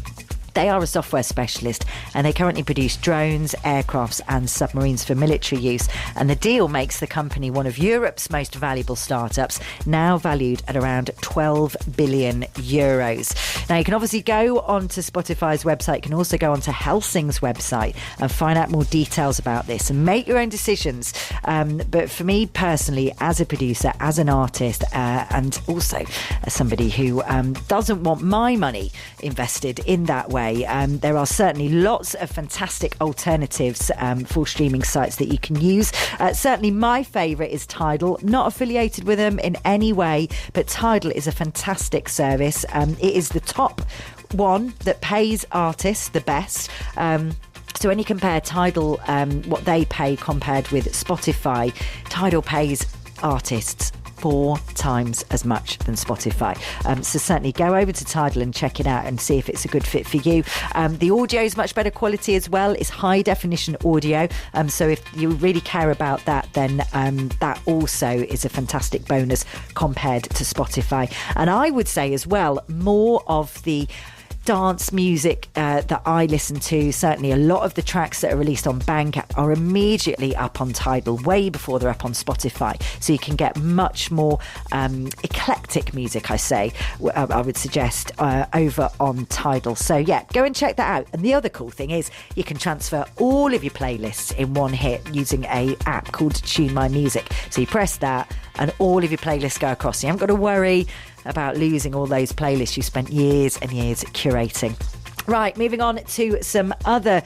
They are a software specialist and they currently produce drones, aircrafts and submarines for military use. And the deal makes the company one of Europe's most valuable startups, now valued at around 12 billion euros. Now, you can obviously go onto Spotify's website. You can also go onto Helsing's website and find out more details about this and make your own decisions. But for me personally, as a producer, as an artist, and also as somebody who doesn't want my money invested in that way, there are certainly lots of fantastic alternatives for streaming sites that you can use. Certainly my favourite is Tidal, not affiliated with them in any way, but Tidal is a fantastic service. It is the top one that pays artists the best. So when you compare Tidal, what they pay compared with Spotify, Tidal pays artists 4 times as much than Spotify. So certainly go over to Tidal and check it out and see if it's a good fit for you. The audio is much better quality as well. It's high definition audio. So if you really care about that, then that also is a fantastic bonus compared to Spotify. And I would say as well, more of the dance music that I listen to, certainly a lot of the tracks that are released on Bandcamp are immediately up on Tidal, way before they're up on Spotify. So you can get much more eclectic music, I would suggest, over on Tidal. So yeah, go and check that out. And the other cool thing is you can transfer all of your playlists in one hit using a app called Tune My Music. So you press that and all of your playlists go across. You haven't got to worry about losing all those playlists you spent years and years curating. Right, moving on to some other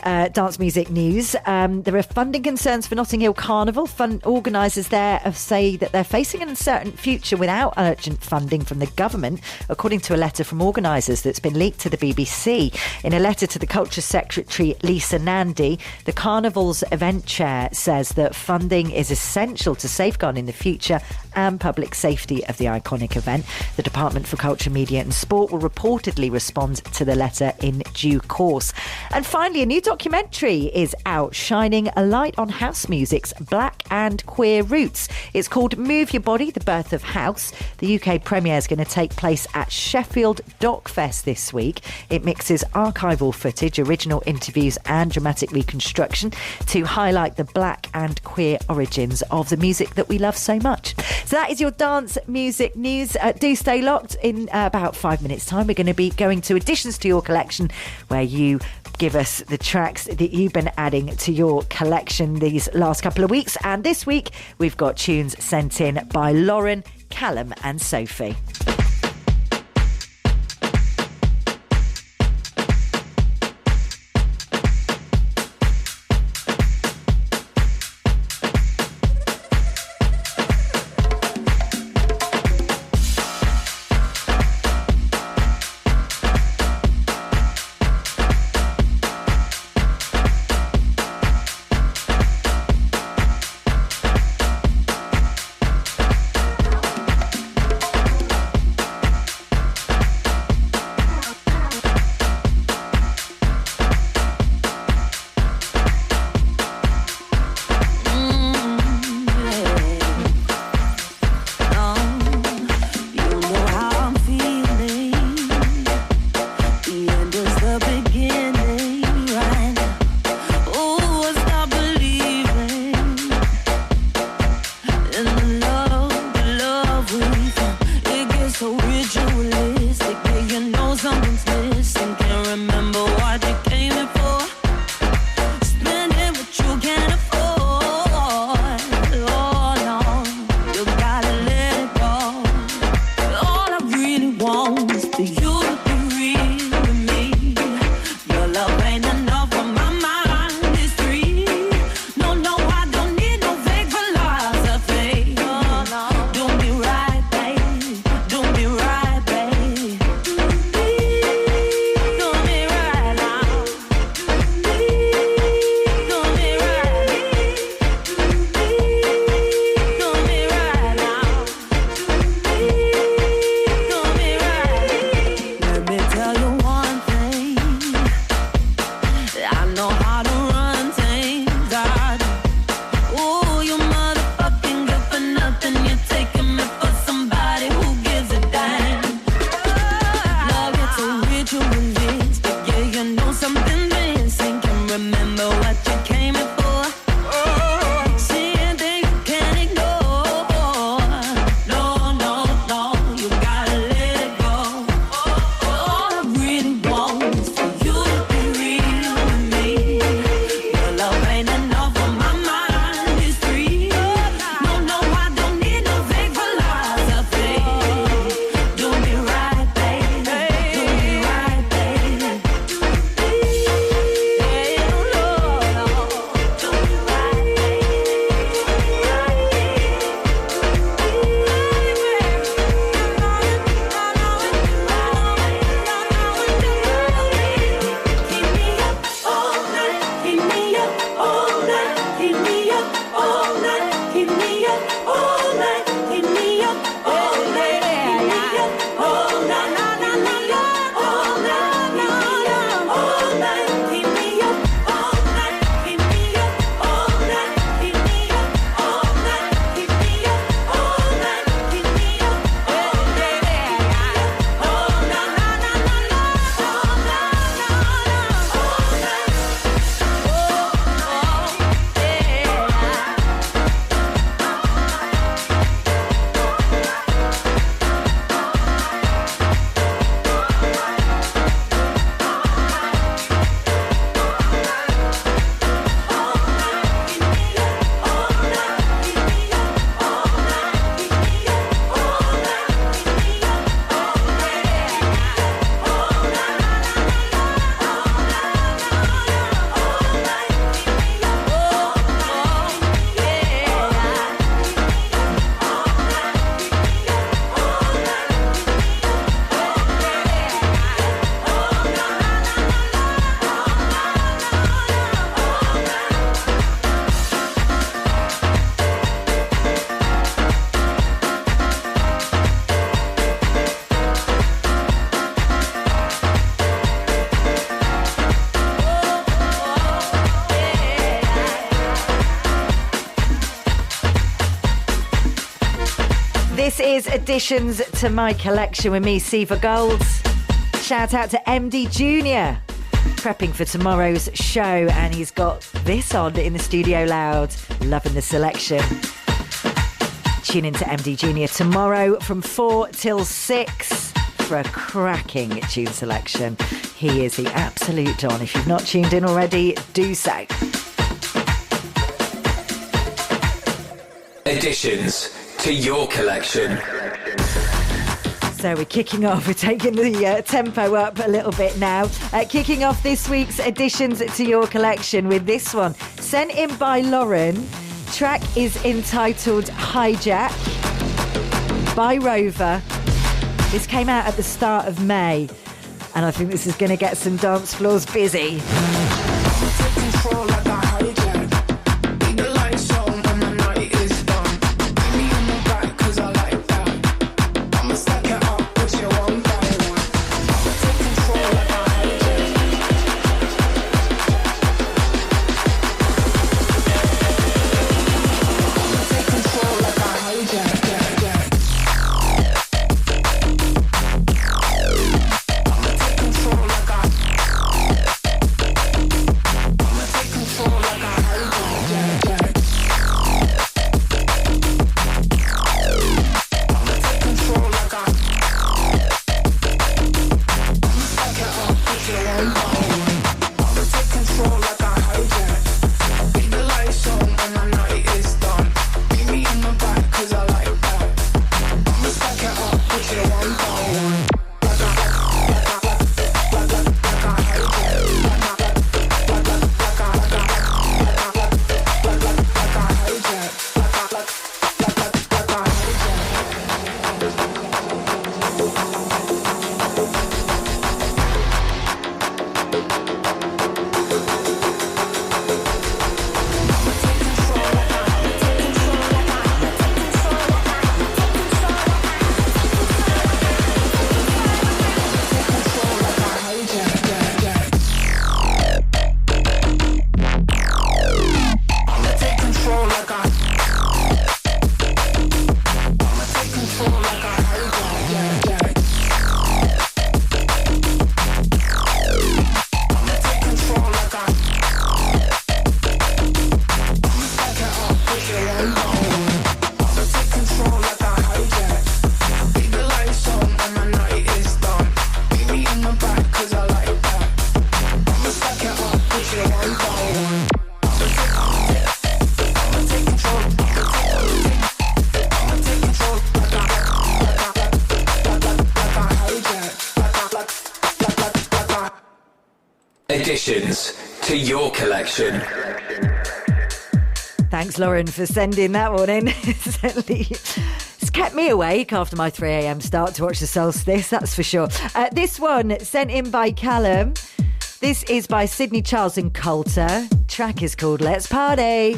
dance music news. There are funding concerns for Notting Hill Carnival. Organisers there say that they're facing an uncertain future without urgent funding from the government, according to a letter from organisers that's been leaked to the BBC. In a letter to the Culture Secretary Lisa Nandy, the Carnival's event chair says that funding is essential to safeguarding the future and public safety of the iconic event. The Department for Culture, Media and Sport will reportedly respond to the letter in due course. And finally, a new documentary is out shining a light on house music's black and queer roots. It's called Move Your Body, The Birth of House. The UK premiere is going to take place at Sheffield Dockfest this week. It mixes archival footage, original interviews and dramatic reconstruction to highlight the black and queer origins of the music that we love so much. So that is your dance music news. Do stay locked. In about 5 minutes time, we're going to be going to Additions to Your Collection, where you give us the tracks that you've been adding to your collection these last couple of weeks. And this week we've got tunes sent in by Lauren, Kalum and Sophie. This is additions to my collection with me, SIVA Gold. Shout out to MD Junior, prepping for tomorrow's show, and he's got this on in the studio loud. Loving the selection. Tune in to MD Junior tomorrow from 4 till 6 for a cracking tune selection. He is the absolute Don. If you've not tuned in already, do so. Additions to your collection. So we're kicking off, we're taking the tempo up a little bit now. Kicking off this week's additions to your collection with this one, sent in by Lauren. Track is entitled Hijack by Rover. This came out at the start of May, and I think this is going to get some dance floors busy. Additions to your collection. Thanks, Lauren, for sending that one in. It's kept me awake after my 3 a.m. start to watch the Solstice, that's for sure. This one sent in by Kalum. This is by Sydney Charles and Coulter. Track is called Let's Party.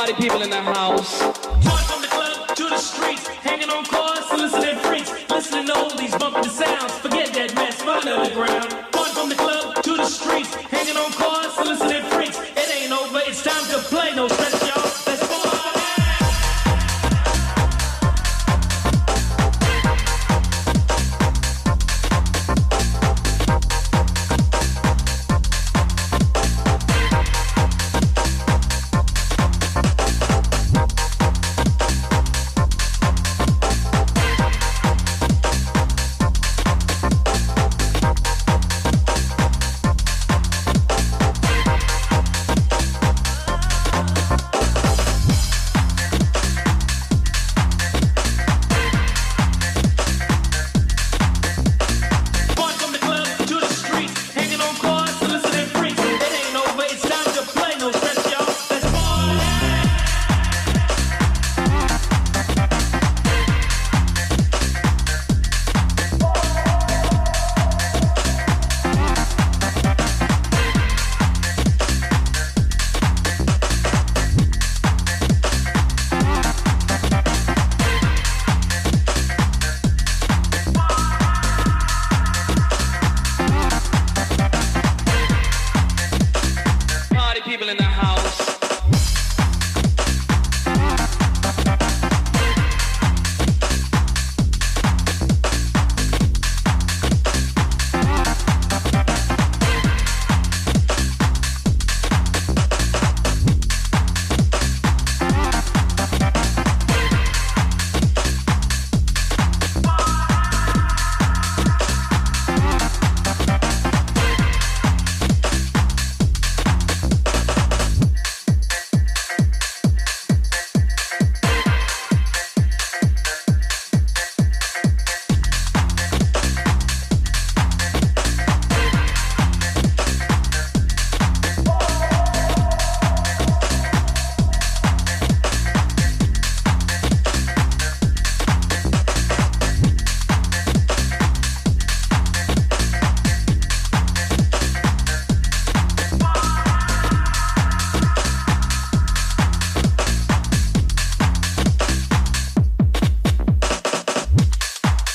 Party people in the house. March from the club to the streets, hanging on cars, listening freaks, listening to oldies, bumping the sounds. Forget that mess, find underground. March from the club to the streets, hanging on cars, listening freaks. It ain't over, it's time to play. No stress, y'all. Let's go.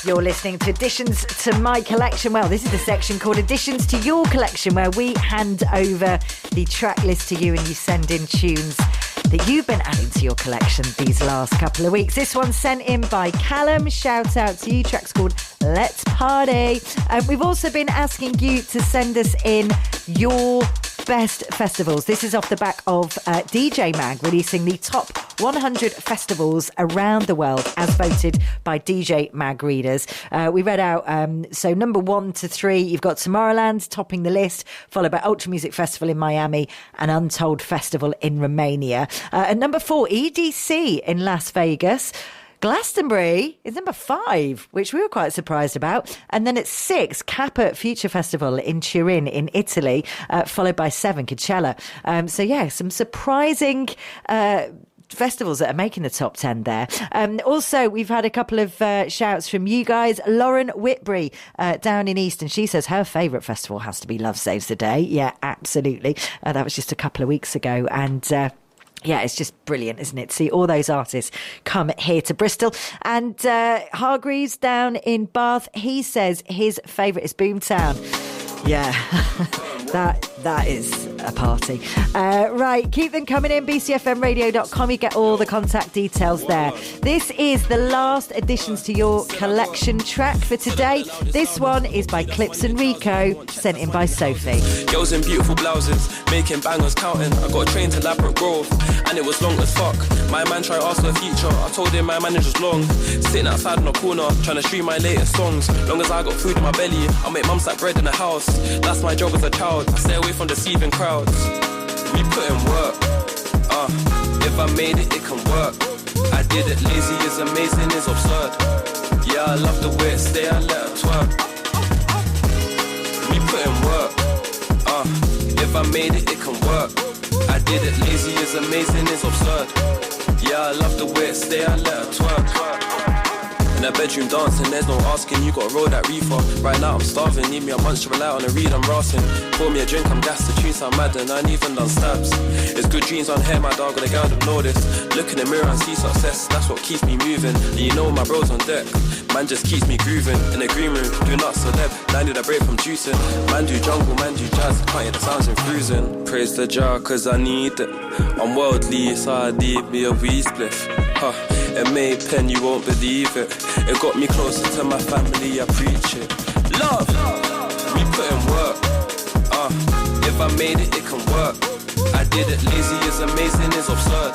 You're listening to Additions to My Collection. Well, this is the section called Additions to Your Collection, where we hand over the track list to you and you send in tunes that you've been adding to your collection these last couple of weeks. This one's sent in by Kalum. Shout out to you. Track's called Let's Party. We've also been asking you to send us in your best festivals. This is off the back of DJ Mag releasing the top 100 festivals around the world as voted by DJ Mag readers. We read out, so number 1 to 3, you've got Tomorrowland topping the list, followed by Ultra Music Festival in Miami and Untold Festival in Romania. And number 4, EDC in Las Vegas. Glastonbury is number 5, which we were quite surprised about. And then at 6, Kappa Future Festival in Turin in Italy, followed by 7, Coachella. So yeah, some surprising festivals that are making the top 10 there. Also, we've had a couple of shouts from you guys. Lauren Whitbury down in East, and she says her favourite festival has to be Love Saves the Day. Yeah, absolutely. That was just a couple of weeks ago. And yeah, it's just brilliant, isn't it? See all those artists come here to Bristol. And Hargreaves down in Bath, he says his favourite is Boomtown. Yeah, that is a party. Right, keep them coming in. bcfmradio.com. You get all the contact details there. This is the last Additions to Your Collection track for today. This one is by Clips and Rico, sent in by Sophie. Girls in beautiful blouses, making bangers counting. I got a train to Ladbroke Grove, and it was long as fuck. My man tried to ask for a feature. I told him my manager's long. Sitting outside in a corner, trying to stream my latest songs. Long as I got food in my belly, I'll make mum stack bread in the house. That's my job as a child. I stay away from deceiving crowds. We put in work. If I made it, it can work. I did it. Lazy is amazing, is absurd. Yeah, I love the way it stay. I let her twerk. We put in work. If I made it, it can work. I did it. Lazy is amazing, is absurd. Yeah, I love the way it stay. I let her twerk. In a bedroom dancing, there's no asking, you gotta roll that reefer. Right now I'm starving, need me a munch to rely on a read, I'm rassing. Pour me a drink, I'm gassed, the tunes sound mad and I ain't even done stabs. It's good dreams on hair, my dog, and the girl them know this. Look in the mirror and see success, that's what keeps me moving. And you know my bros on deck, man just keeps me grooving. In the green room, do not celeb, landed a break from juicing. Man do jungle, man do jazz, can't hear the sounds in cruising. Praise the jar, cause I need it. I'm worldly, so I did me a wee spliff. It made pen, you won't believe it. It got me closer to my family, I preach it. Love, we put in work. If I made it, it can work. I did it, lazy is amazing, is absurd.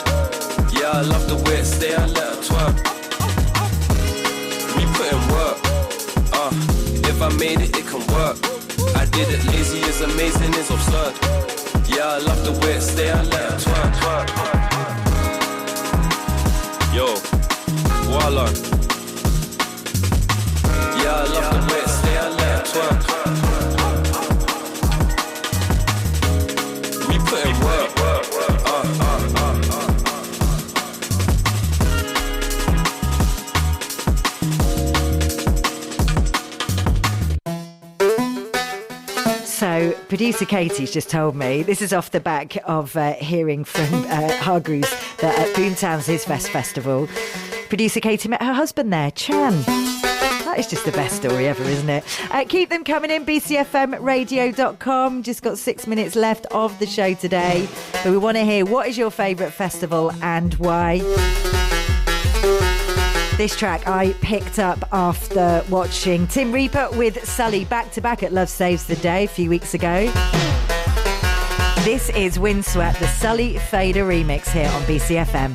Yeah, I love the way it stay, I let her twerk. We put in work. If I made it, it can work. I did it, lazy is amazing, is absurd. Yeah, I love the way it stay, I let her twerk. Yo, voila. Yeah, I love the way it stay, I let her twerk. We put in work. So, producer Katie's just told me, this is off the back of hearing from Hargreaves that at Boomtown's His Fest Festival, producer Katie met her husband there, Chan. That is just the best story ever, isn't it? Keep them coming in, bcfmradio.com. Just got 6 minutes left of the show today. But we want to hear, what is your favourite festival and why? This track I picked up after watching Tim Reaper with Sully back-to-back at Love Saves the Day a few weeks ago. This is Windswept, the Sully Fader remix here on BCFM.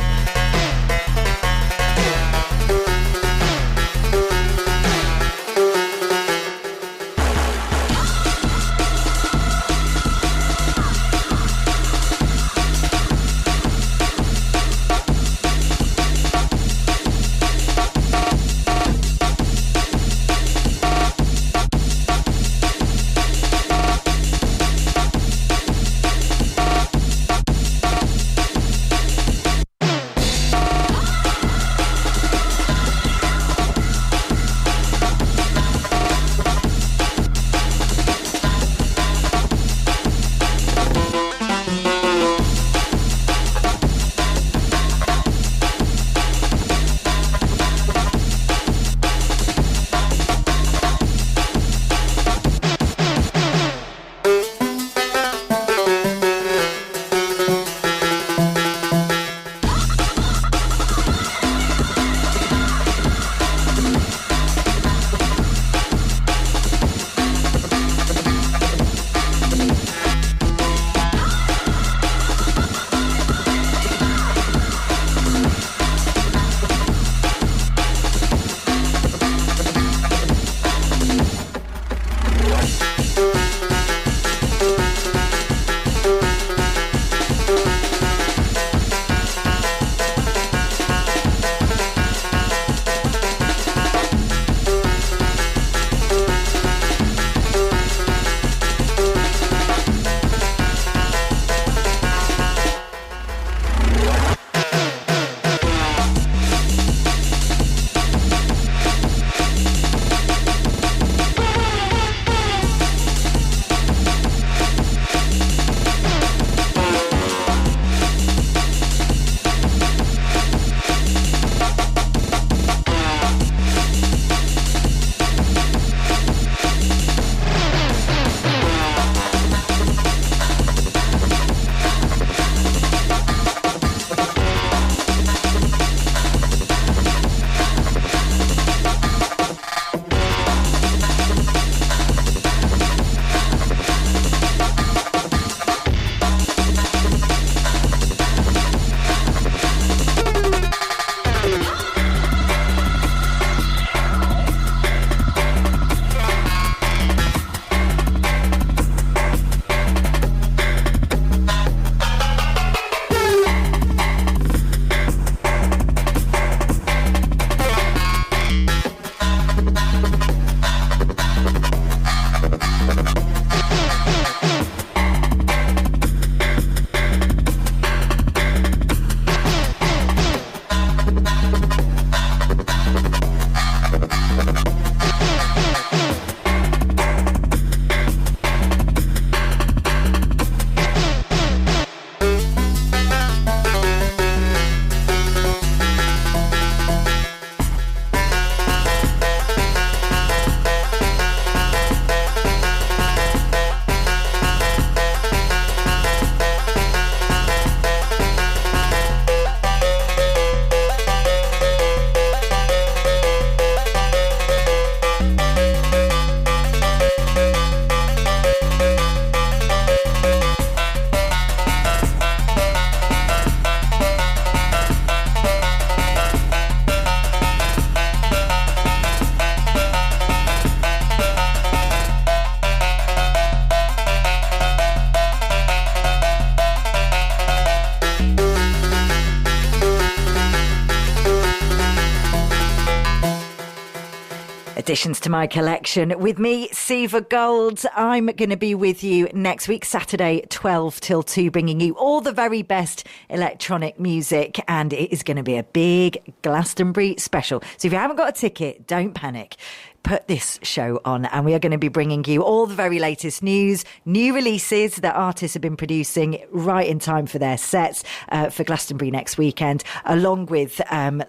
Additions to my collection with me, SIVA GOLD. I'm going to be with you next week, Saturday, 12 till 2, bringing you all the very best electronic music. And it is going to be a big Glastonbury special. So if you haven't got a ticket, don't panic. Put this show on, and we are going to be bringing you all the very latest news, new releases that artists have been producing right in time for their sets for Glastonbury next weekend, along with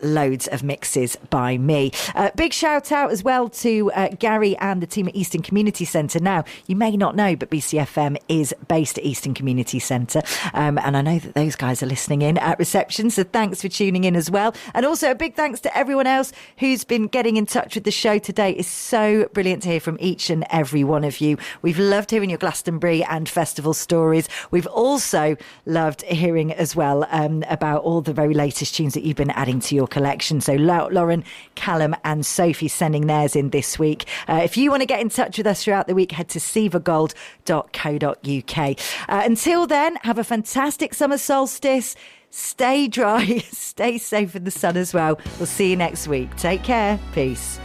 loads of mixes by me. Big shout out as well to Gary and the team at Eastern Community Centre. Now, you may not know, but BCFM is based at Eastern Community Centre, and I know that those guys are listening in at reception, so thanks for tuning in as well. And also a big thanks to everyone else who's been getting in touch with the show today. It's so brilliant to hear from each and every one of you. We've loved hearing your Glastonbury and festival stories. We've also loved hearing as well about all the very latest tunes that you've been adding to your collection. So Lauren, Kalum and Sophie sending theirs in this week. If you want to get in touch with us throughout the week, head to sivagold.co.uk. Until then, have a fantastic summer solstice. Stay dry, stay safe in the sun as well. We'll see you next week. Take care. Peace.